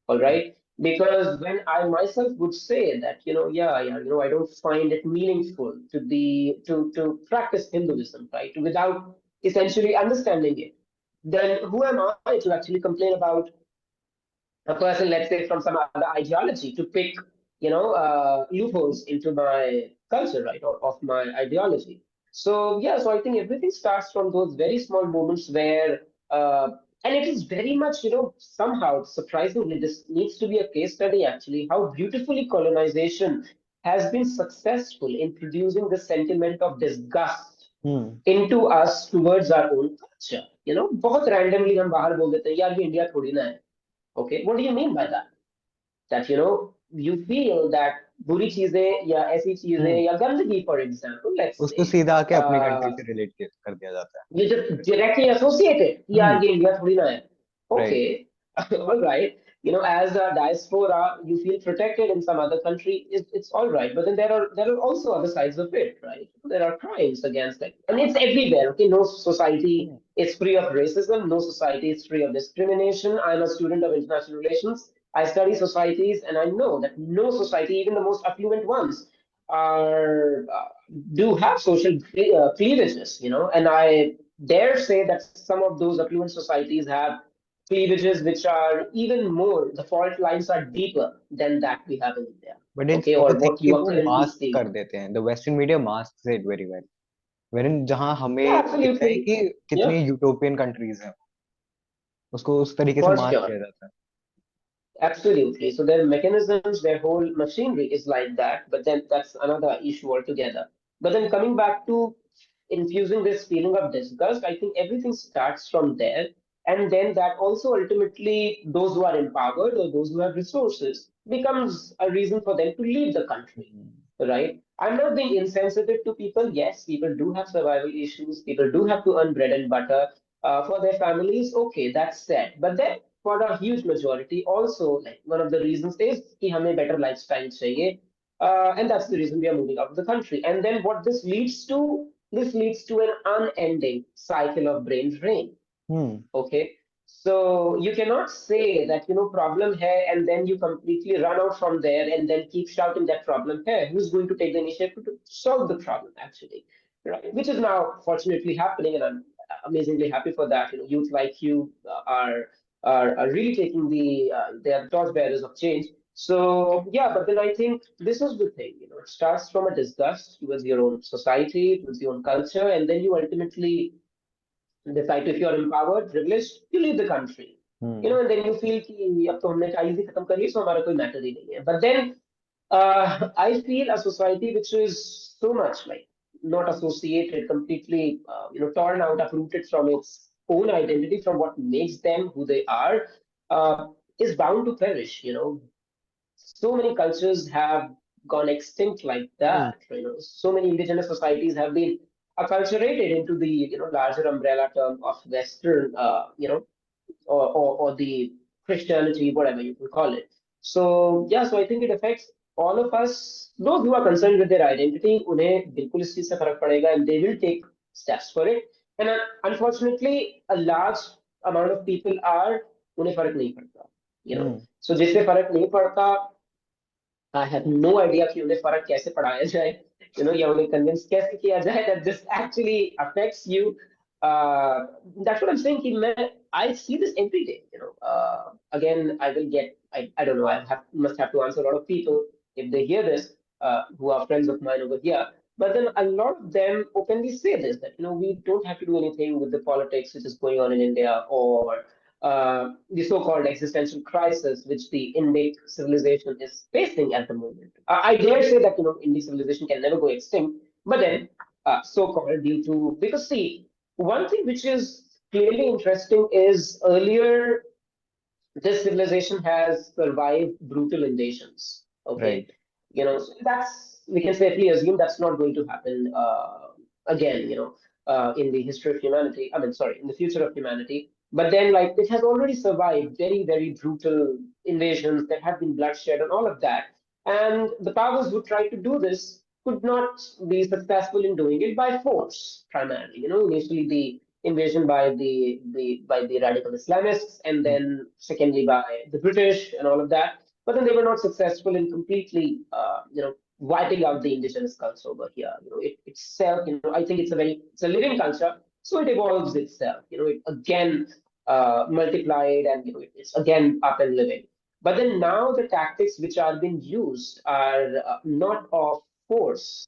All right. Because when I myself would say that, you know, yeah, you know, I don't find it meaningful to be to practice Hinduism, right, without essentially understanding it, then who am I to actually complain about a person, let's say, from some other ideology to pick, you know, loopholes into my culture, right, or of my ideology. So yeah, so I think everything starts from those very small moments where, and it is very much, you know, somehow surprisingly, this needs to be a case study actually, how beautifully colonization has been successful in producing the sentiment of disgust Hmm. into us towards our own culture. You know, बहुत randomly हम बाहर बोल देते हैं यार ये India थोड़ी ना है. Okay, what do you mean by that? That, you know, you feel that बुरी चीजें या ऐसी चीजें Hmm. या गंदगी, for example, let's उसको say, सीधा आके अपनी कंट्री uh, से रिलेट कर दिया जाता है। you just directly associate it. Hmm. यार ये इंडिया थोड़ी ना है. Right. Okay, all right. You know, as a diaspora, you feel protected in some other country. It's all right. But then there are also other sides of it, right? There are crimes against, like, and it's everywhere. Okay, no society Hmm. is free of racism. No society is free of discrimination. I'm a student of international relations. I study societies, and I know that no society, even the most affluent ones, are do have social cleavages, you know, and I dare say that some of those affluent societies have cleavages which are even more, the fault lines are deeper than that we have in India. But it's Okay, the or thing what कि you are वो currently mask seeing. कर देते हैं, the Western media masks it very well, wherein जहाँ Yeah, हमें दिखता है absolutely. कि Yeah, कितनी यूटोपियन कंट्रीज हैं, उसको उस तरीके से for मास्क sure. किया जाता है। Absolutely. So their mechanisms, their whole machinery is like that, but then that's another issue altogether. But then coming back to infusing this feeling of disgust, I think everything starts from there. And then that also ultimately, those who are empowered or those who have resources becomes a reason for them to leave the country, right? I'm not being insensitive to people. Yes, people do have survival issues. People do have to earn bread and butter for their families. Okay, that's said. But then for a huge majority, also, like, one of the reasons is कि हमें better lifestyle चाहिए, and that's the reason we are moving out of the country. And then what this leads to? This leads to an unending cycle of brain drain. Hmm. Okay. So you cannot say that, you know, problem hai, and then you completely run out from there and then keep shouting that problem hai. Who's going to take the initiative to solve the problem actually? right? Which is now fortunately happening, and I'm amazingly happy for that. Youth like you are really taking they are the torchbearers of change. So yeah, but then I think this is the thing. It starts from a disgust towards your own society, towards your own culture, and then you ultimately decide if you're empowered, privileged, you leave the country. Hmm. And then you feel कि अब तो हमने ties ही खत्म कर ली, so हमारा कोई matter ही नहीं है. But then I feel a society which is so much like not associated, completely, torn out, uprooted from its own identity, from what makes them who they are, uh, is bound to perish. So many cultures have gone extinct like Hmm. that. So many indigenous societies have been acculturated into the larger umbrella term of Western, or the Christianity, whatever you can call it. So yeah, so I think it affects all of us. Those who are concerned with their identity, उन्हें बिल्कुल इस चीज से फर्क पड़ेगा, and they will take steps for it. And unfortunately, a large amount of people are उन्हें फर्क नहीं पड़ता. Hmm. So जिससे फर्क नहीं पड़ता, I have no idea कि उन्हें फर्क कैसे पढ़ाया जाए, या उन्हें convince कैसे किया जाए that this actually affects you. That's what I'm saying कि I see this every day. Again, I don't know, must have to answer a lot of people if they hear this, who are friends of mine over here. But then a lot of them openly say this, that we don't have to do anything with the politics which is going on in India, or the so-called existential crisis which the Indic civilization is facing at the moment. I dare say that Indic civilization can never go extinct, but then so-called due to, because see, one thing which is clearly interesting is earlier this civilization has survived brutal invasions. Okay, Right. so that's, we can safely assume that's not going to happen again. In the history of humanity. I mean, sorry, in the future of humanity. But then, like, it has already survived very, very brutal invasions that have been bloodshed and all of that. And the powers who tried to do this could not be successful in doing it by force, primarily. Initially the invasion by the radical Islamists, and Hmm. then secondly by the British and all of that. But then they were not successful in completely, wiping out the indigenous culture over here. It itself, I think it's a living culture, so it evolves itself. It again multiplied, and it's again up and living. But then now the tactics which are being used are not of force.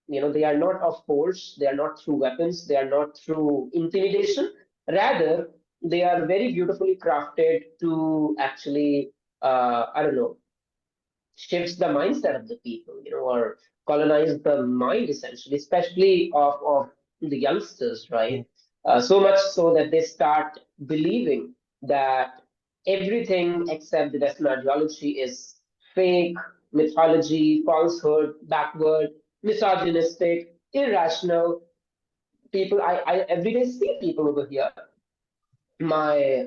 They are not of force, they are not through weapons, they are not through intimidation. Rather, they are very beautifully crafted to actually, I don't know, shifts the mindset of the people, or colonize the mind essentially, especially of the youngsters, Hmm. right? So much so that they start believing that everything except the Western ideology is fake, mythology, falsehood, backward, misogynistic, irrational. People, I every day see people over here, my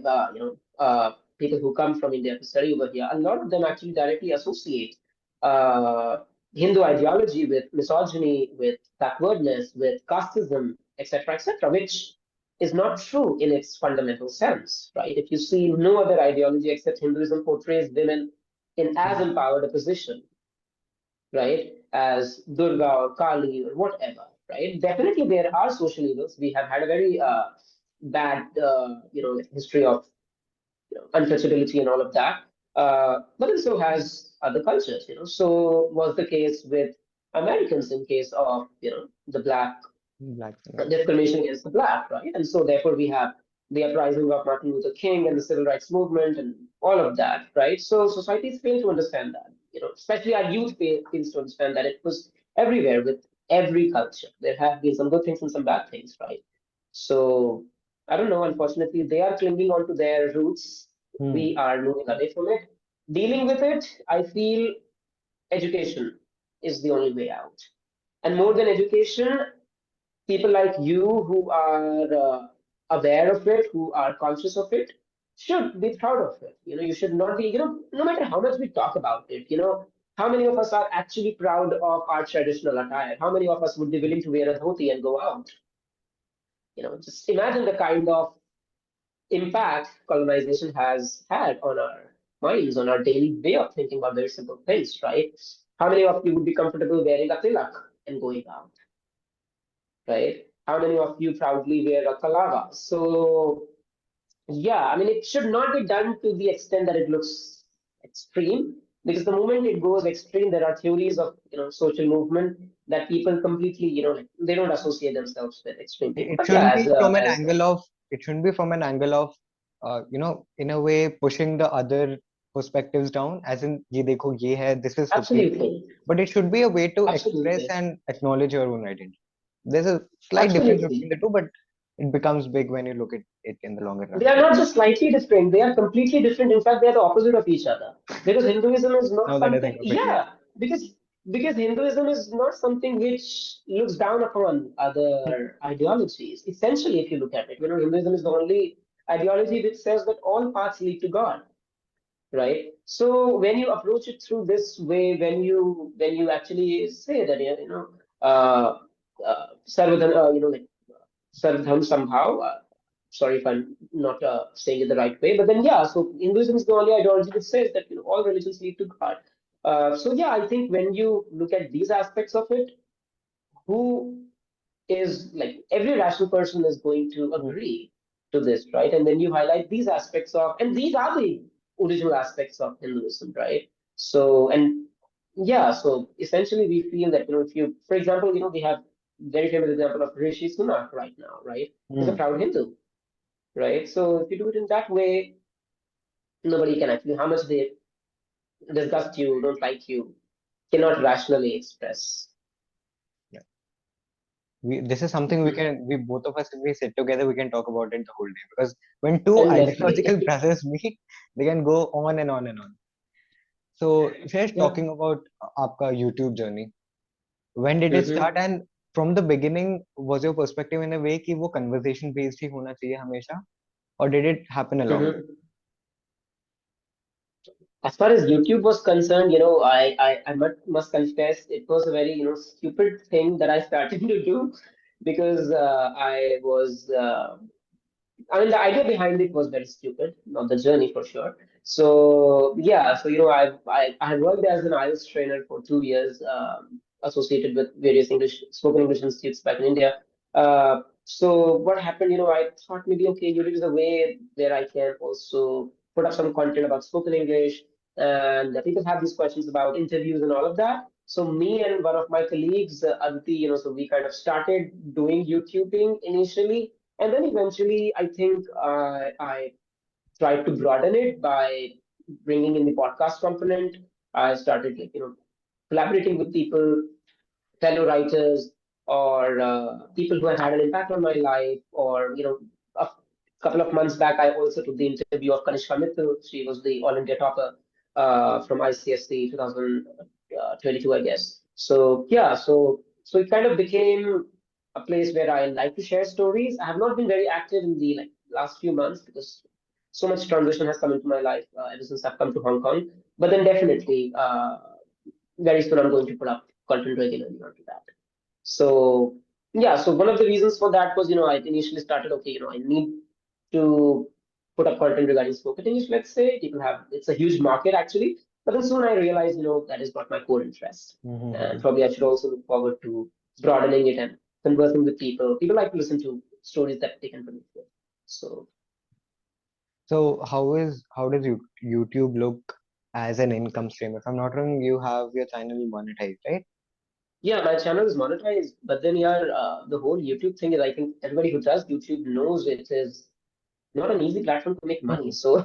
people who come from India to study over here, a lot of them actually directly associate uh, Hindu ideology with misogyny, with backwardness, with casteism, etc., etc., which is not true in its fundamental sense, right? If you see, no other ideology except Hinduism portrays women in as Hmm. empowered a position, right, as Durga or Kali or whatever, right? Definitely, there are social evils. We have had a very bad, history of untouchability and all of that. But it so has other cultures. So was the case with Americans in case of the black Black. discrimination against the black, right? And so therefore we have the uprising of Martin Luther King and the civil rights movement and all of that, right? So societies fail to understand that, especially our youth fails to understand that it was everywhere with every culture. There have been some good things and some bad things, right? So I don't know. Unfortunately, they are clinging on to their roots. Hmm. We are moving away from it. Dealing with it, I feel education is the only way out. And more than education, people like you who are aware of it, who are conscious of it, should be proud of it. You should not be, no matter how much we talk about it, how many of us are actually proud of our traditional attire? How many of us would be willing to wear a dhoti and go out? Just imagine the kind of impact colonization has had on our minds, on our daily way of thinking about very simple things, right? How many of you would be comfortable wearing a tilak and going out? right? How many of you proudly wear a kalava? So yeah, I mean, it should not be done to the extent that it looks extreme, because the moment it goes extreme, there are theories of social movement that people completely like they don't associate themselves with extreme people. It But yeah, shouldn't be as from an as angle of, it shouldn't be from an angle of, in a way pushing the other perspectives down, as in, ye dekho, ye hai, this is superior. absolutely, But it should be a way to express absolutely, and acknowledge your own identity. There's a slight difference between absolutely. the two, but it becomes big when you look at it in the longer run. They are not just slightly different; they are completely different. In fact, they are the opposite of each other. Because Hinduism is not Now that I something, think of it, yeah. yeah, because Hinduism is not something which looks down upon other ideologies. Essentially, if you look at it, Hinduism is the only ideology which says that all paths lead to God, right? So when you approach it through this way, when you actually say that uh, sarvadhan, like sarvadhan somehow. Sorry if I'm not saying it the right way, but then yeah. So Hinduism is the only ideology which says that all religions lead to God. So yeah, I think when you look at these aspects of it, who is like every rational person is going to agree to this, right? And then you highlight these aspects of, and these are the original aspects of Hinduism, right? So, and yeah, so essentially we feel that, if you, for example, we have very famous example of Rishi Sunak right now, right? He's a Hmm. proud Hindu, right? So if you do it in that way, nobody can actually, how much they disgust you, don't like you, cannot rationally express. This is something we Mhm. can, we both of us, if we sit together, we can talk about it the whole day, because when two ideological Endlessly. brothers meet, they can go on and on and on. So, Shesh, Yeah. talking about आपका YouTube journey, when did it Mm-hmm. start, and from the beginning, was your perspective in a way कि वो conversation based ही होना चाहिए हमेशा, or did it happen along the way? Mm-hmm. As far as YouTube was concerned, I must confess it was a very stupid thing that I started to do because I mean, the idea behind it was very stupid, not the journey for sure. So yeah, so I have worked as an IELTS trainer for 2 years, associated with various English spoken English institutes back in India. So what happened, I thought maybe okay, YouTube is a way where I can also put up some content about spoken English, and people have these questions about interviews and all of that. So me and one of my colleagues, Aditi, so we kind of started doing YouTubing initially, and then eventually, I think I tried to broaden it by bringing in the podcast component. I started like collaborating with people, fellow writers, or people who have had an impact on my life. Or a couple of months back, I also took the interview of Kanishka Mittal. She was the All India topper from ICSC 2022, I guess. So yeah, so it kind of became a place where I like to share stories. I have not been very active in the last few months because so much transition has come into my life ever since I've come to Hong Kong. But then definitely, very soon I'm going to put up content regularly onto that. So yeah, so one of the reasons for that was, I initially started, okay, I need to put up content regarding spoken English, let's say. It's a huge market actually. But then soon I realized, that is not my core interest. And Mm-hmm. probably I should also look forward to broadening it and conversing with people. People like to listen to stories that they can relate with. So So how does YouTube look as an income stream? If I'm not wrong, you have your channel monetized, right? yeah, my channel is monetized, but then yeah, the whole YouTube thing is I think everybody who does YouTube knows it is not an easy platform to make money. So,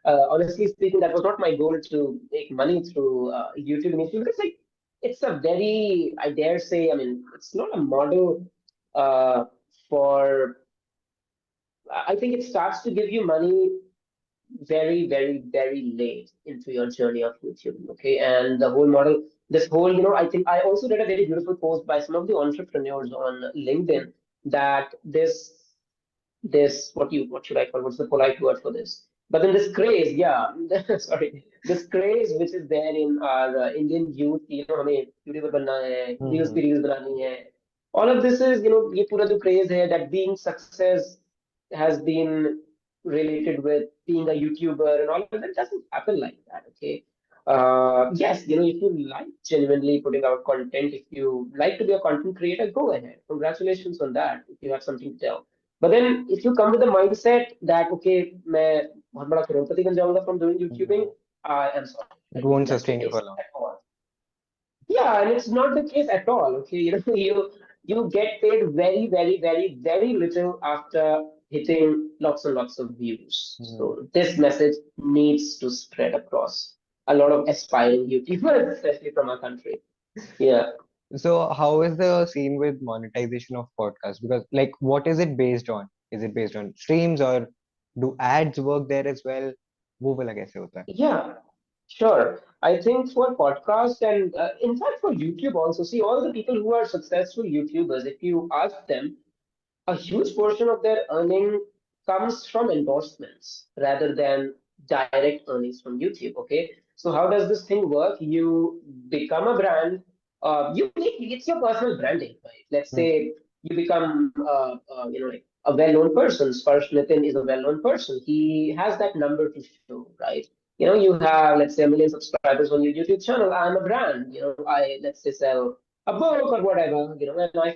honestly speaking, that was not my goal to make money through YouTube initially because, like, it's a very, I dare say, I mean, it's not a model uh, for. I think it starts to give you money very, very, very late into your journey of YouTube. Okay, and the whole model, this whole, I think I also read a very beautiful post by some of the entrepreneurs on LinkedIn that this what should I call, what's the polite word for this, but then this craze, yeah, sorry, this craze which is there in our Indian youth, हमें YouTuber बनना है, reels Mm-hmm. पे reels बनानी है, all of this is ये पूरा जो craze है that being success has been related with being a YouTuber and all of that. It doesn't happen like that, okay? Yes, if you like genuinely putting out content, if you like to be a content creator, go ahead. Congratulations on that if you have something to tell. But then if you come with the mindset that, okay, मैं बहुत बड़ा करोड़पति बन जाऊंगा from doing YouTubing, Mm. I am sorry. I It don't think won't that's the sustain you for case long. at all. Yeah, and it's not the case at all. Okay, you get paid very, very, very, very little after hitting lots and lots of views. Mm. So this message needs to spread across a lot of aspiring YouTubers, especially from our country. Yeah. So how is the scene with monetization of podcasts? Because like what is it based on? Is it based on streams or do ads work there as well? वो वाला कैसे होता है? Yeah, sure. I think for podcast and in fact for YouTube also, see all the people who are successful YouTubers, if you ask them, a huge portion of their earning comes from endorsements rather than direct earnings from YouTube. Okay, so how does this thing work? You become a brand. It's your personal branding, right? Let's Mm. say you become, like a well-known person. Sparsh Nitin is a well-known person. He has that number to show, right? You have, let's say, a million subscribers on your YouTube channel. I'm a brand. I let's say sell a book or whatever, and I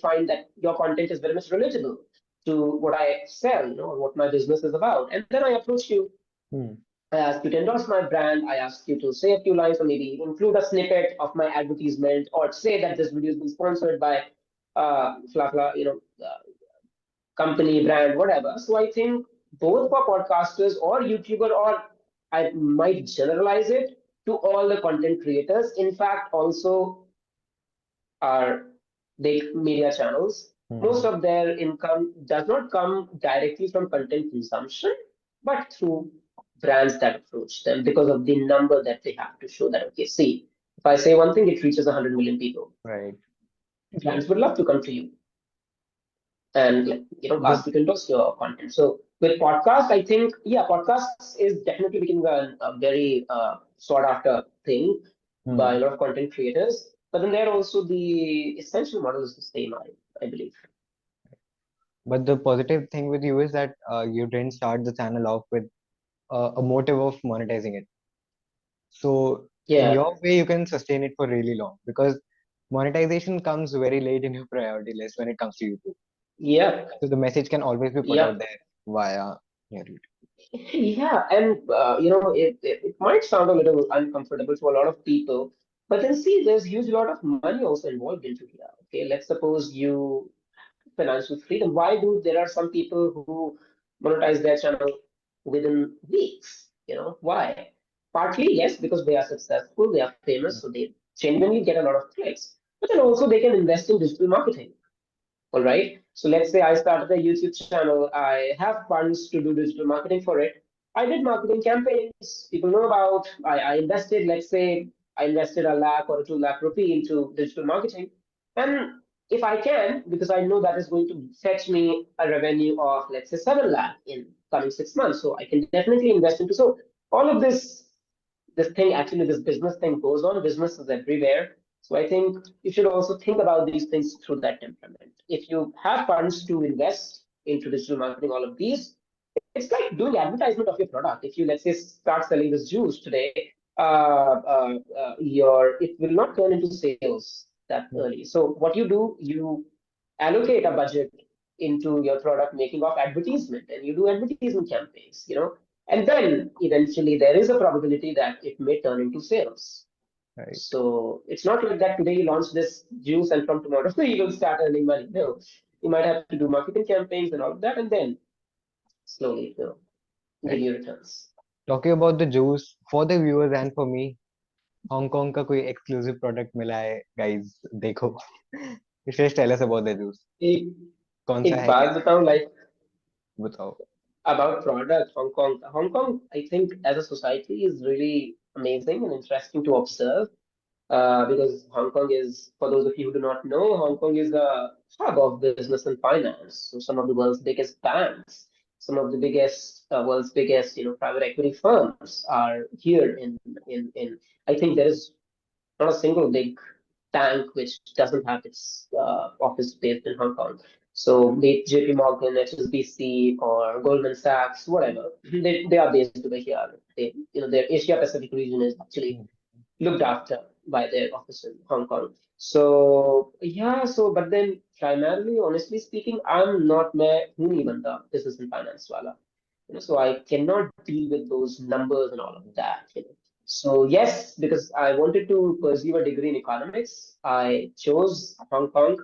find that your content is very much relatable to what I sell, or what my business is about. And then I approach you. Mm. I ask you to endorse my brand. I ask you to say a few lines or maybe include a snippet of my advertisement or say that this video is being sponsored by fla fla, company, brand, whatever. So I think both for podcasters or YouTuber, or I might generalize it to all the content creators. In fact, also are big media channels, most Mhm. of their income does not come directly from content consumption, but through brands that approach them because of the number that they have to show that, okay, see, if I say one thing, it reaches 100 million people. Right. Brands would love to come to you and But ask you to endorse your content. So with podcast, I think podcasts is definitely becoming a very sought after thing by a mm, lot of content creators. But then there also the essential model is the same, I believe. but the positive thing with you is that you didn't start the channel off with a motive of monetizing it. So in Yeah, your way, you can sustain it for really long because monetization comes very late in your priority list when it comes to YouTube. yeah, So the message can always be put yeah. out there via your YouTube. Yeah, and it might sound a little uncomfortable to a lot of people, but then see, there's huge lot of money also involved into here. Okay, let's suppose you financial freedom. Why do there are some people who monetize their channel within weeks? Why? Partly, yes, because they are successful, they are famous, so they genuinely get a lot of clicks. But then also they can invest in digital marketing. All right. So let's say I started a YouTube channel. I have funds to do digital marketing for it. I did marketing campaigns people know about. I invested, let's say, I invested a lakh or 2 lakh rupee into digital marketing. And if I can, because I know that is going to fetch me a revenue of, let's say, 7 lakh in coming 6 months. So I can definitely invest into. So all of this thing, actually, this business thing goes on. Business is everywhere. So I think you should also think about these things through that temperament. If you have funds to invest into digital marketing, all of these, it's like doing advertisement of your product. If you, let's say, start selling this juice today, your it will not turn into sales that Mm. early. So what you do, you allocate a budget into your product making of advertisement, and you do advertisement campaigns, and then eventually there is a probability that it may turn into sales. Right. So it's not like that today you launch this juice and from tomorrow you will start earning money. No, you might have to do marketing campaigns and all of that, and then slowly it will give Right. you returns. Talking about the juice for the viewers and for me, Hong Kong का कोई exclusive product मिला है guys देखो. Just tell us about the juice. एक कौन सा एक है क्या बात है बताऊं, like बताओ. about product, Hong Kong, I think as a society is really amazing and interesting to observe. Because Hong Kong is, for those of you who do not know, Hong Kong is a hub of business and finance. So some of the world's biggest banks, some of the world's biggest, private equity firms are here in. I think there is not a single big bank which doesn't have its office based in Hong Kong. So be it JP Morgan, HSBC, or Goldman Sachs, whatever, they are based over here. Their Asia Pacific region is actually looked after by their office in Hong Kong. So yeah, but then primarily, honestly speaking, मैं हूँ नहीं बंदा business and finance वाला. So I cannot deal with those numbers and all of that. So yes, because I wanted to pursue a degree in economics, I chose Hong Kong.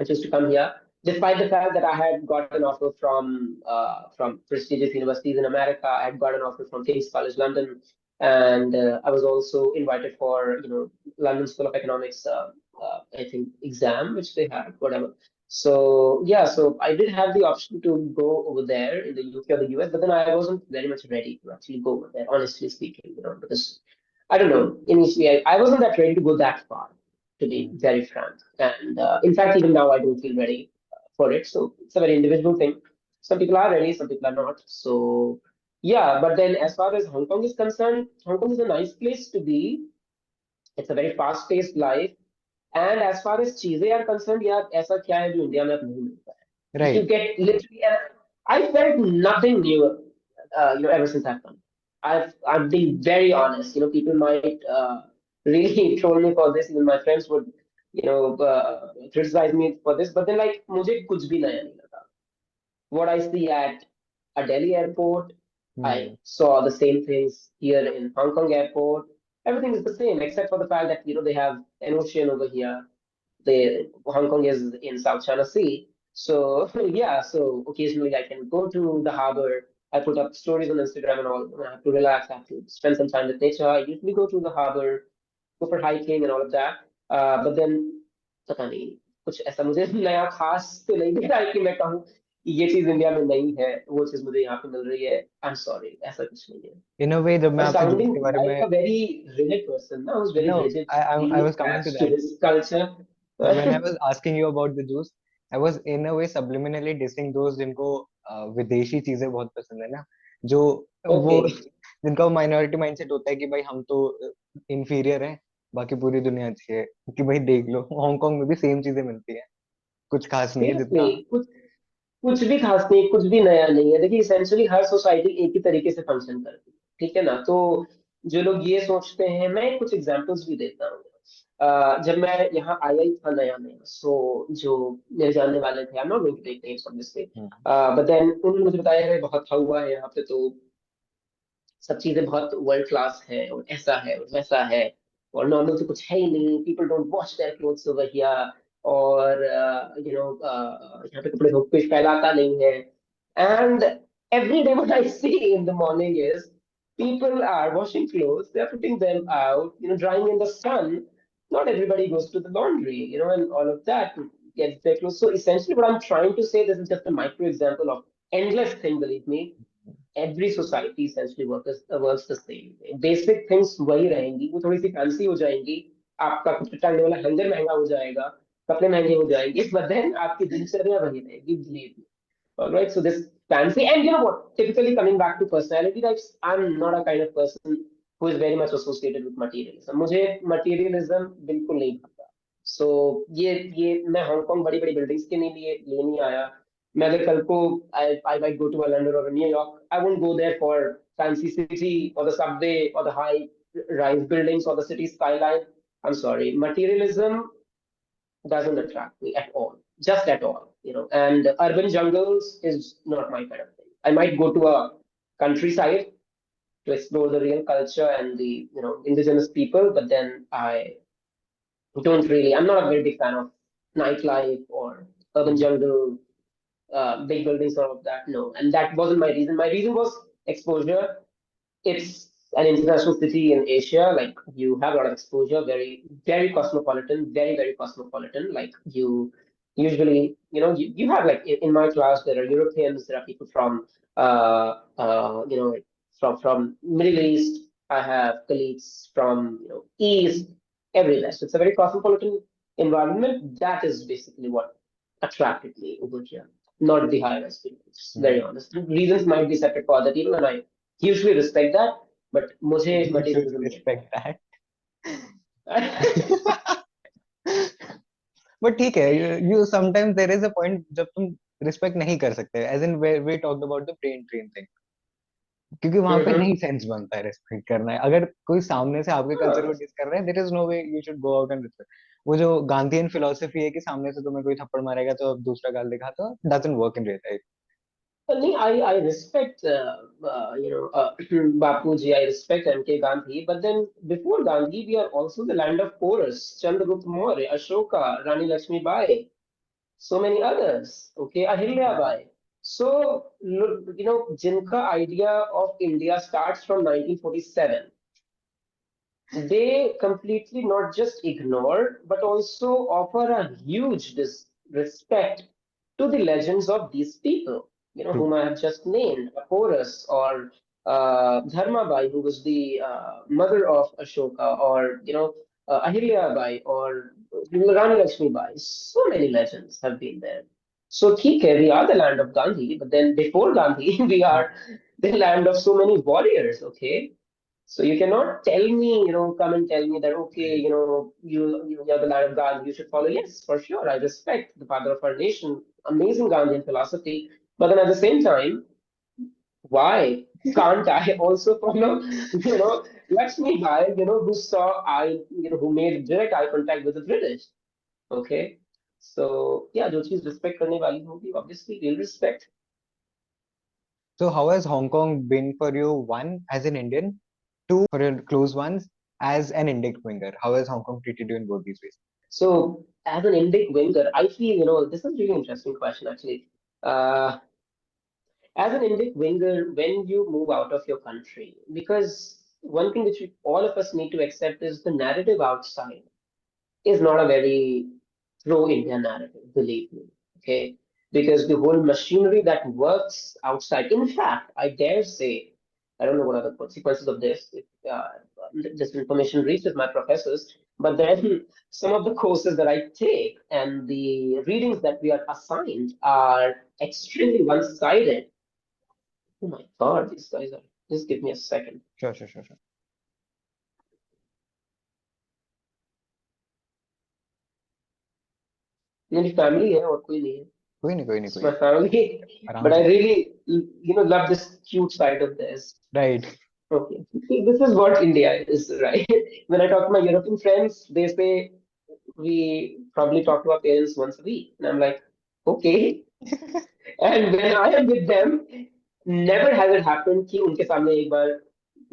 I chose to come here, despite the fact that I had got an offer from prestigious universities in America. I had got an offer from King's College London, and I was also invited for London School of Economics. I think exam which they had, whatever. So yeah, so I did have the option to go over there in the UK or the US, but then I wasn't very much ready to actually go over there, honestly speaking, because I don't know. Initially, I wasn't that ready to go that far, to be very frank. And in fact, even now, I don't feel ready for it. So it's a very individual thing. Some people are ready, some people are not. So yeah, but then as far as Hong Kong is concerned, Hong Kong is a nice place to be. It's a very fast-paced life. And as far as चीजें are concerned, यार ऐसा क्या है जो India में अब नहीं मिलता है? You Right. get literally, and I felt nothing new, ever since I've come. I'm being very honest. People might really troll me for this. Even my friends would, criticize me for this. But then, like, मुझे कुछ भी नया नहीं लगा. What I see at a Delhi airport, I saw the same things here in Hong Kong airport. Everything is the same except for the fact that they have an ocean over here. The Hong Kong is in South China Sea. So yeah, so occasionally I can go to the harbor. I put up stories on Instagram and all. When I have to relax, I have to spend some time with nature. I usually go to the harbor, go for hiking and all of that. But then पता नहीं कुछ ऐसा मुझे नया खास तो नहीं दिख रहा है कि मैं कहूँ कि ये चीज इंडिया में नहीं है, वो चीज मुझे यहाँ पे मिल रही है. आई एम सॉरी, ऐसा कुछ नहीं है. In a way, जब मैं But आपसे जूस sounding के बारे like में a very rigid person, no, who's very no, I rigidly was coming to attached to that. his culture. When I was asking you about the juice, I was in a way subliminally dissing those जिनको विदेशी चीजें बहुत पसंद है ना, जो वो Okay. जिनका माइनॉरिटी माइंडसेट होता है कि भाई हम तो इंफीरियर हैं, बाकी पूरी दुनिया अच्छी है, कि भाई देख लो हांगकांग में भी सेम चीजें मिलती हैं, कुछ खास नहीं है Seriously, जितना. कुछ भी खास नहीं, कुछ भी नया नहीं है. देखिए, इसेंशियली हर सोसाइटी एक ही तरीके से फंक्शन करती है, ठीक है ना? तो जो लोग ये सोचते हैं, मैं कुछ एग्जांपल्स भी देता हूँ. जब मैं यहाँ आया ही था नया नया, सो जो मेरे जानने वाले थे, I am not going to take names on this, but then उन्होंने मुझे बताया है बहुत हुआ है यहाँ पे, तो सब चीजें बहुत वर्ल्ड क्लास है और ऐसा है और वैसा है, और नॉर्मल तो कुछ है ही नहीं. People don't wash their clothes over here, और यहाँ पे कपड़े धोने कोई फैलाता नहीं है. And every day what I see in the morning is people are washing clothes, they are putting them out, drying in the sun. Not everybody goes to the laundry, and all of that to get their clothes. So essentially what I'm trying to say, this is just a micro example of endless thing, believe me. Every society essentially works the same way. Basic things वही रहेंगी, वो थोड़ी सी fancy हो जाएंगी. आपका कुछ टांगने वाला हैंगर महंगा हो जाएगा, कपड़े महंगे हो जाएंगे, but then आपकी दिनचर्या वही रहेगी, believe me. All right, so this fancy, and you know what? Typically, coming back to personality types, I'm not a kind of person who is very much associated with materialism. मुझे materialism बिल्कुल नहीं भाता. So ये मैं Hong Kong बड़ी बड़ी buildings के लिए नहीं आया. मैं अगर कल को I might go to a London or a New York, I won't go there for fancy city or the subway or the high rise buildings or the city skyline. I'm sorry, materialism doesn't attract me at all, just at all. And urban jungles is not my kind of thing. I might go to a countryside to explore the real culture and the indigenous people, but then I'm not a very big fan of nightlife or urban jungle, big buildings, all of that. No, and that wasn't my reason. My reason was exposure. It's an international city in Asia. Like, you have a lot of exposure, very, very cosmopolitan, very, very cosmopolitan. Like, you usually, you have, like, in my class, there are Europeans, there are people from, like, from Middle East. I have colleagues from, East, everywhere. So it's a very cosmopolitan environment. That is basically what attracted me over here, not the higher experience. Very honest. Reasons might be separate for other people, and I hugely respect that, but मुझे You should materialism नहीं. respect that. But ठीक है, you sometimes there is a point जब तुम respect नहीं कर सकते, as in where we talked about the brain drain thing, क्योंकि वहां पे Mm-hmm. नहीं सेंस बनता है रिस्पेक्ट करना है। अगर कोई सामने से आपके कल्चर को Huh. डिस कर रहा है, there is no way you should go out and respect. वो जो गांधीयन फिलोसफी है कि सामने से तुम्हें कोई थप्पड़ मारेगा तो अब दूसरा गाल दिखा, तो doesn't work in real life. Well, I respect, Bapuji, I respect MK Gandhi, but then before Gandhi, we are also the land of Porus, Chandragupta Maurya, Ashoka, Rani Lakshmi Bai, so many others, okay, Ahilya Bai. So, Jinka idea of India starts from 1947. They completely not just ignore, but also offer a huge respect to the legends of these people, true. whom I have just named, Porus or Dharmabai, who was the mother of Ashoka, or Ahilya Bai or Rani Lakshmi Bai. So many legends have been there. So, theek hai, we are the land of Gandhi, but then before Gandhi, we are the land of so many warriors. Okay, so you cannot tell me, come and tell me that, okay, you are the land of God, you should follow. Yes, for sure. I respect the father of our nation, amazing Gandhian philosophy. But then at the same time, why can't I also follow, Lakshmi Bai, who made direct eye contact with the British. Okay. So yeah, जो चीज respect करने वाली होगी, obviously we'll respect. So how has Hong Kong been for you? One, as an Indian; two, for your close ones, as an Indic winger. How has Hong Kong treated you in both these ways? So as an Indic winger, I feel, this is a really interesting question actually. Uh, as an Indic winger, when you move out of your country, because one thing which all of us need to accept is the narrative outside is not a very pro-India narrative, believe me. Okay, because the whole machinery that works outside, in fact, I dare say, I don't know what are the consequences of this if this information reaches my professors, but then some of the courses that I take and the readings that we are assigned are extremely one-sided. Oh my God, these guys are. Just give me a second. Sure, sure, sure, sure. मेरी family है और कोई नहीं है. कोई नहीं, कोई नहीं, It's कोई my family, आराम but I से। really, love this cute side of this. Right. Okay, see, this is what India is, right? When I talk to my European friends, they say we probably talk to our parents once a week, and I'm like, okay. And when I am with them, never has it happened कि उनके सामने एक बार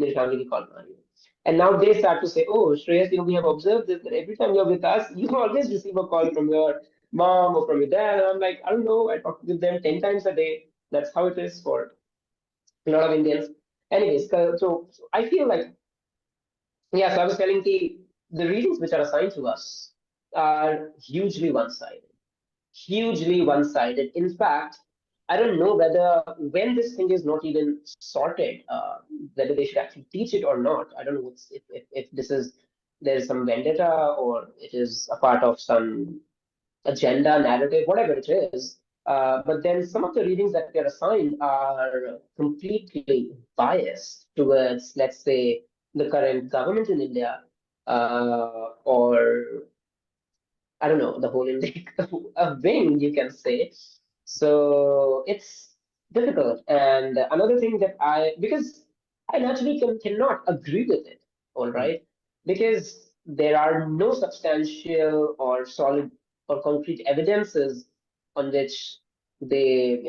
मेरी family की call आ रही है. And now they start to say, oh, Shreyas, we have observed this, that every time you're with us, you always receive a call from your mom or from your dad. And I'm like, I don't know, I talk with them 10 times a day. That's how it is for a lot of Indians. Anyways, so I feel like, yeah, so I was telling the readings which are assigned to us are hugely one-sided, hugely one-sided. In fact, I don't know whether when this thing is not even sorted, whether they should actually teach it or not. I don't know if this is there's some vendetta or it is a part of some agenda, narrative, whatever it is. But then some of the readings that we are assigned are completely biased towards, let's say, the current government in India, or I don't know, the whole Indic a wing, you can say. So it's difficult. And another thing that because I naturally cannot agree with it, all Hmm. right, because there are no substantial or solid or concrete evidences on which the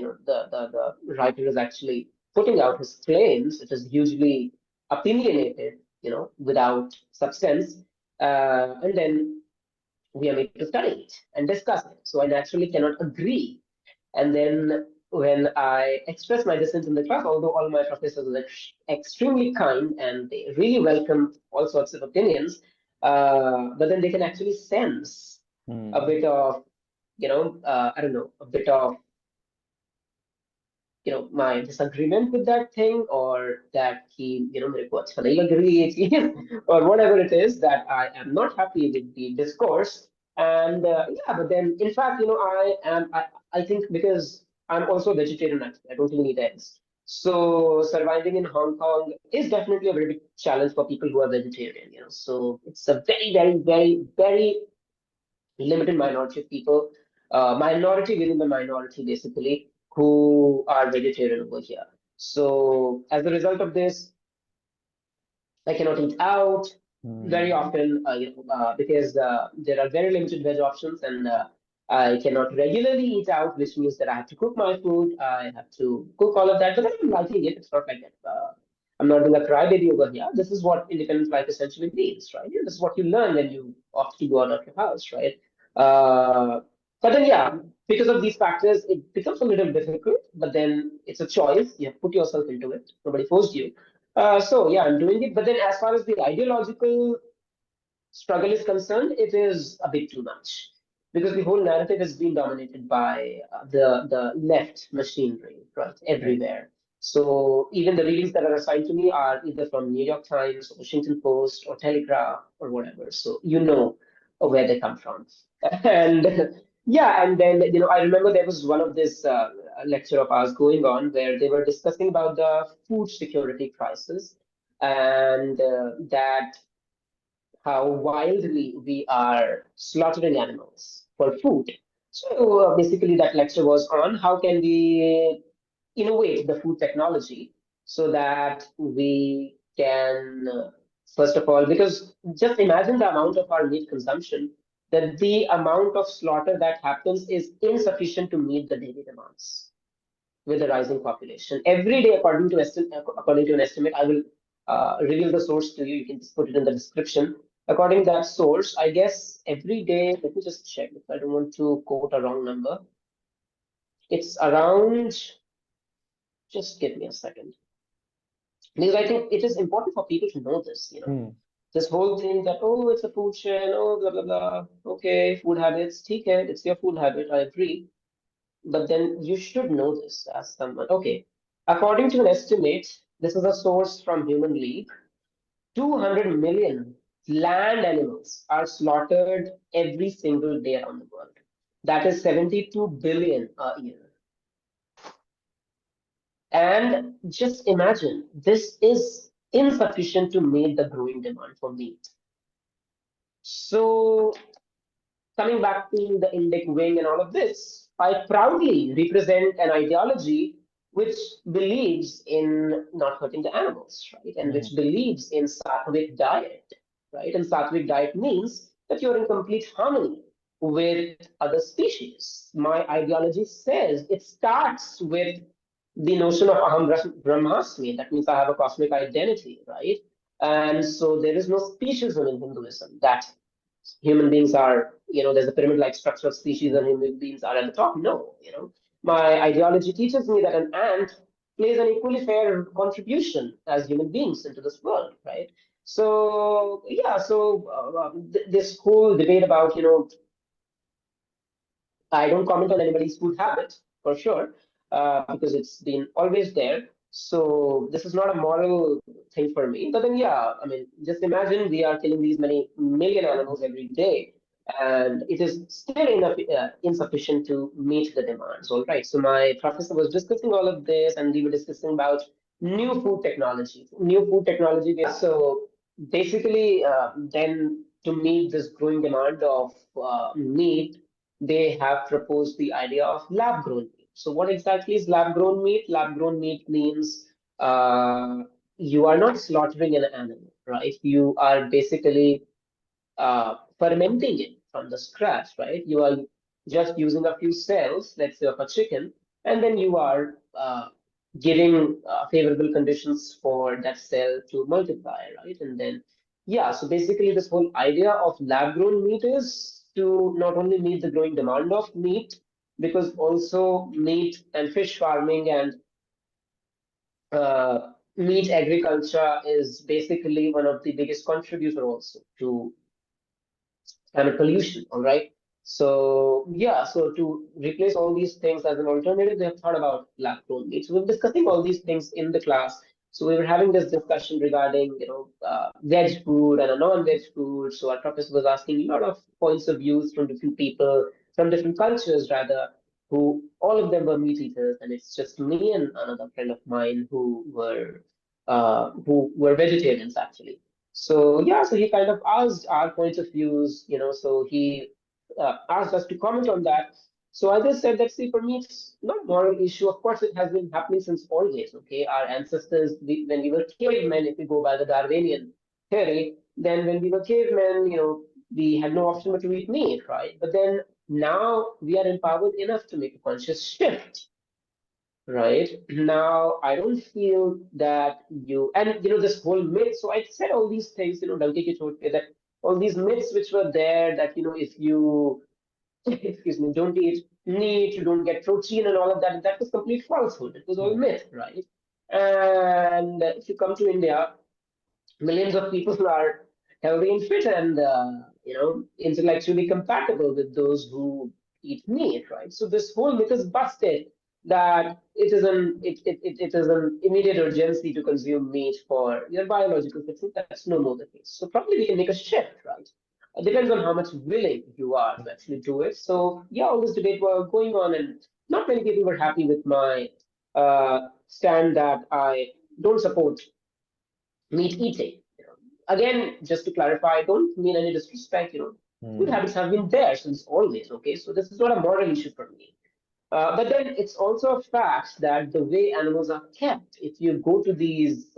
writer is actually putting out his claims. It is hugely opinionated, without substance. And then we are made to study it and discuss it. So I naturally cannot agree. And then when I express my dissent in the class, although all my professors are extremely kind and they really welcome all sorts of opinions, but then they can actually sense a Hmm. bit of, I don't know, a bit of my disagreement with that thing, or that he मेरे को अच्छा नहीं लग रही है चीज, or whatever it is that I am not happy with the discourse. And yeah, but then in fact, I think because I'm also a vegetarian actually, I don't even eat eggs. So surviving in Hong Kong is definitely a very big challenge for people who are vegetarian, so it's a very, very, very, very limited minority of people, minority within the minority, basically, who are vegetarian over here. So as a result of this, I cannot eat out very Hmm. often, because there are very limited veg options, and I cannot regularly eat out, which means that I have to cook my food. I have to cook all of that, but I'm liking it. It's not like that. I'm not being a crybaby over here. This is what independent life essentially means, right? Yeah, this is what you learn when you opt to go out of your house, right? Uh, but then, yeah, because of these factors, it becomes a little difficult. But then it's a choice. You have put yourself into it. Nobody forced you. So yeah, I'm doing it. But then as far as the ideological struggle is concerned, it is a bit too much because the whole narrative has been dominated by the left machinery, right, Right. everywhere. So even the readings that are assigned to me are either from New York Times, or Washington Post, or Telegraph, or whatever. So you know where they come from, and yeah, and then I remember there was one of this lecture of ours going on where they were discussing about the food security crisis, and that how wildly we are slaughtering animals for food. So basically, that lecture was on how can we innovate the food technology so that we can, first of all, because just imagine the amount of our meat consumption, that the amount of slaughter that happens is insufficient to meet the daily demands with the rising population. Every day, according to an estimate, I will reveal the source to you. You can just put it in the description. According to that source, I guess every day, let me just check if I don't want to quote a wrong number. It's around, just give me a second. Because I think it is important for people to know this. Hmm. This whole thing that, oh, it's a food chain, oh, blah, blah, blah. Okay, food habits, okay, it's your food habit, I agree. But then you should know this as someone. Okay, according to an estimate, this is a source from Human League. 200 million land animals are slaughtered every single day around the world. That is 72 billion a year. And just imagine, this is insufficient to meet the growing demand for meat. So coming back to the Indic wing and all of this, I proudly represent an ideology which believes in not hurting the animals, right? And Hmm. which believes in sattvic diet, right? And sattvic diet means that you're in complete harmony with other species. My ideology says it starts with the notion of aham brahmasmi. That means I have a cosmic identity, right? And so there is no speciesism in Hinduism that human beings are, there's a pyramid-like structure of species and human beings are at the top. No, my ideology teaches me that an ant plays an equally fair contribution as human beings into this world, right? So yeah, so this whole debate about, I don't comment on anybody's food habit for sure, because it's been always there. So this is not a moral thing for me. But then, yeah, I mean, just imagine we are killing these many million animals every day, and it is still insufficient to meet the demands. All right. So my professor was discussing all of this, and we were discussing about new food technology. New food technology. So basically, then to meet this growing demand of meat, they have proposed the idea of lab grown meat. So, what exactly is lab grown meat? Lab grown meat means you are not slaughtering an animal, right? You are basically fermenting it from the scratch, right? You are just using a few cells, let's say of a chicken, and then you are giving favorable conditions for that cell to multiply, right? And then, yeah, so basically, this whole idea of lab grown meat is to not only meet the growing demand of meat, because also meat and fish farming and meat agriculture is basically one of the biggest contributor also to climate pollution. All right. So yeah, so to replace all these things as an alternative, they have thought about lab-grown meat. So we're discussing all these things in the class. So we were having this discussion regarding, veg food and a non-veg food. So our professor was asking a lot of points of views from different people, from different cultures rather, who all of them were meat eaters, and it's just me and another friend of mine who were vegetarians actually. So yeah, so he kind of asked our points of views, so he asked us to comment on that. So I just said that, see, for me, it's not a moral issue. Of course, it has been happening since always. Okay, our ancestors, when we were cavemen, if we go by the Darwinian theory, then when we were cavemen, we had no option but to eat meat, right? But then now we are empowered enough to make a conscious shift, right? Now I don't feel that this whole myth. So I said all these things, Donkey Ki Chot Pe, that all these myths which were there, that if you excuse me, don't eat meat, you don't get protein and all of that. That was complete falsehood. It was all myth, right? And if you come to India, millions of people are healthy and fit and intellectually compatible with those who eat meat, right? So this whole myth is busted that it is an immediate urgency to consume meat for your biological fitness. That's no more the case. So probably we can make a shift, right? It depends on how much willing you are to actually do it. So yeah, all this debate was going on, and not many people were happy with my stand that I don't support meat eating. Again, just to clarify, I don't mean any disrespect. Food habits have been there since always. Okay, so this is not a moral issue for me. But then it's also a fact that the way animals are kept, if you go to these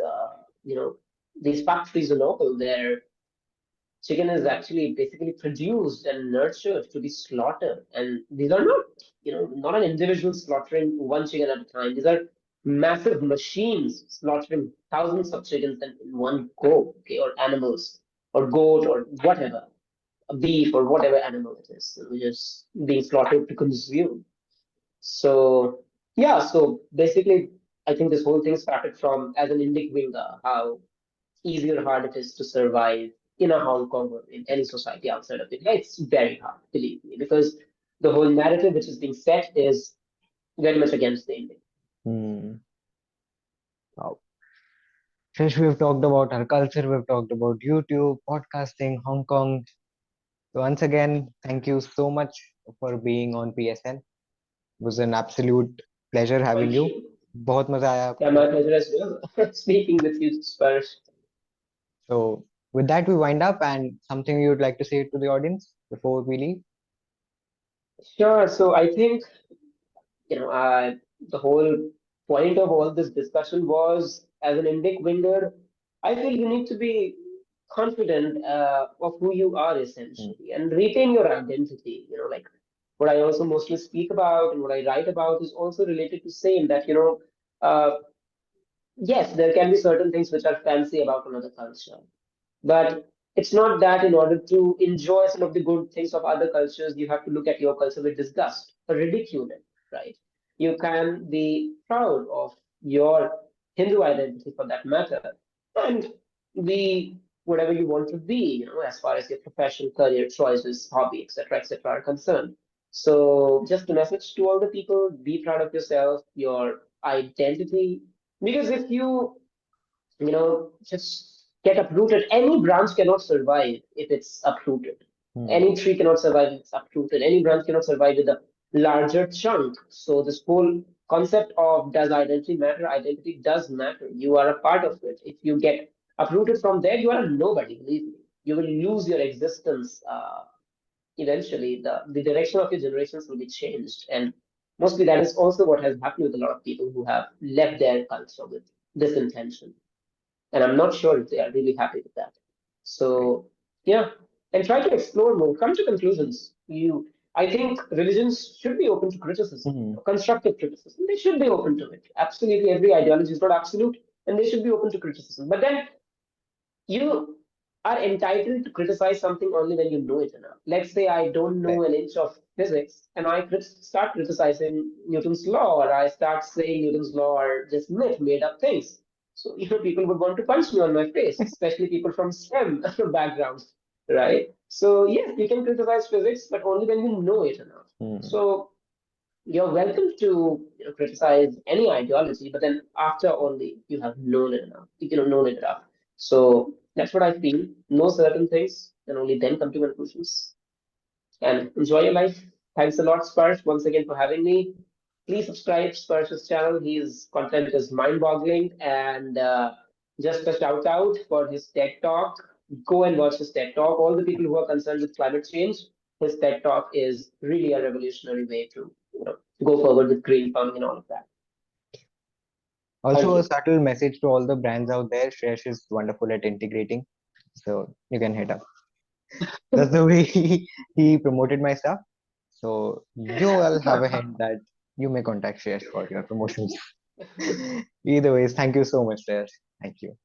factories and all, there chicken is actually basically produced and nurtured to be slaughtered. And these are not, not an individual slaughtering one chicken at a time. These are massive machines slaughtering thousands of chickens in one go, okay, or animals, or goat, or whatever, a beef, or whatever animal it is, which is being slaughtered to consume. So, yeah, so basically, I think this whole thing started from as an Indic winger, how easy or hard it is to survive in a Hong Kong or in any society outside of India. It's very hard, believe me, because the whole narrative which is being set is very much against the Indian. Hmm. Wow. Since we've talked about our culture, we've talked about YouTube, podcasting, Hong Kong. So once again, thank you so much for being on PSN. It was an absolute pleasure having Thank you. you. बहुत मजा आया Yeah, आपसे. my pleasure as well. Speaking with you, Sparsh. So with that, we wind up, and something you would like to say to the audience before we leave? Sure. So I think, the whole point of all this discussion was, as an Indic winger, I feel you need to be confident of who you are essentially and retain your identity. Like what I also mostly speak about and what I write about is also related to same that, uh, yes, there can be certain things which are fancy about another culture. But it's not that in order to enjoy some of the good things of other cultures, you have to look at your culture with disgust or ridicule it, right? You can be proud of your Hindu identity for that matter, and be whatever you want to be, as far as your profession, career choices, hobby, etc., are concerned. So, just a message to all the people: be proud of yourself, your identity, because if just get uprooted. Any branch cannot survive if it's uprooted. Any tree cannot survive if it's uprooted. Any branch cannot survive with a larger chunk. So this whole concept of does identity matter? Identity does matter. You are a part of it. If you get uprooted from there, you are a nobody. Believe me, you will lose your existence. Eventually, the direction of your generations will be changed, and mostly that is also what has happened with a lot of people who have left their culture with this intention, and I'm not sure if they are really happy with that. So yeah, and try to explore more. Come to conclusions. I think religions should be open to criticism, constructive criticism. They should be open to it. Absolutely, every ideology is not absolute, and they should be open to criticism. But then you are entitled to criticize something only when you know it enough. Let's say I don't know an inch of physics, and I start criticizing Newton's law, or I start saying Newton's law are just myth, made up things. So, people would want to punch me on my face, especially people from STEM backgrounds, right? So, yes, you can criticize physics, but only when you know it enough. So, you're welcome to criticize any ideology, but then after only you have known it enough. Known it enough. So that's what I feel. Know certain things, and only then come to conclusions. And enjoy your life. Thanks a lot, Sparsh, once again for having me. Please subscribe Sparsh's channel. His content is mind-boggling, and just a shout out for his TED Talk. Go and watch his TED Talk. All the people who are concerned with climate change, his TED talk is really a revolutionary way to, go forward with green farming and all of that. Thank Also, a you. subtle message to all the brands out there. Shreyash is wonderful at integrating, so you can hit up. That's the way he promoted my stuff. So you all have a hint that you may contact Shreyash for your promotions. Either ways, thank you so much, Shreyash. Thank you.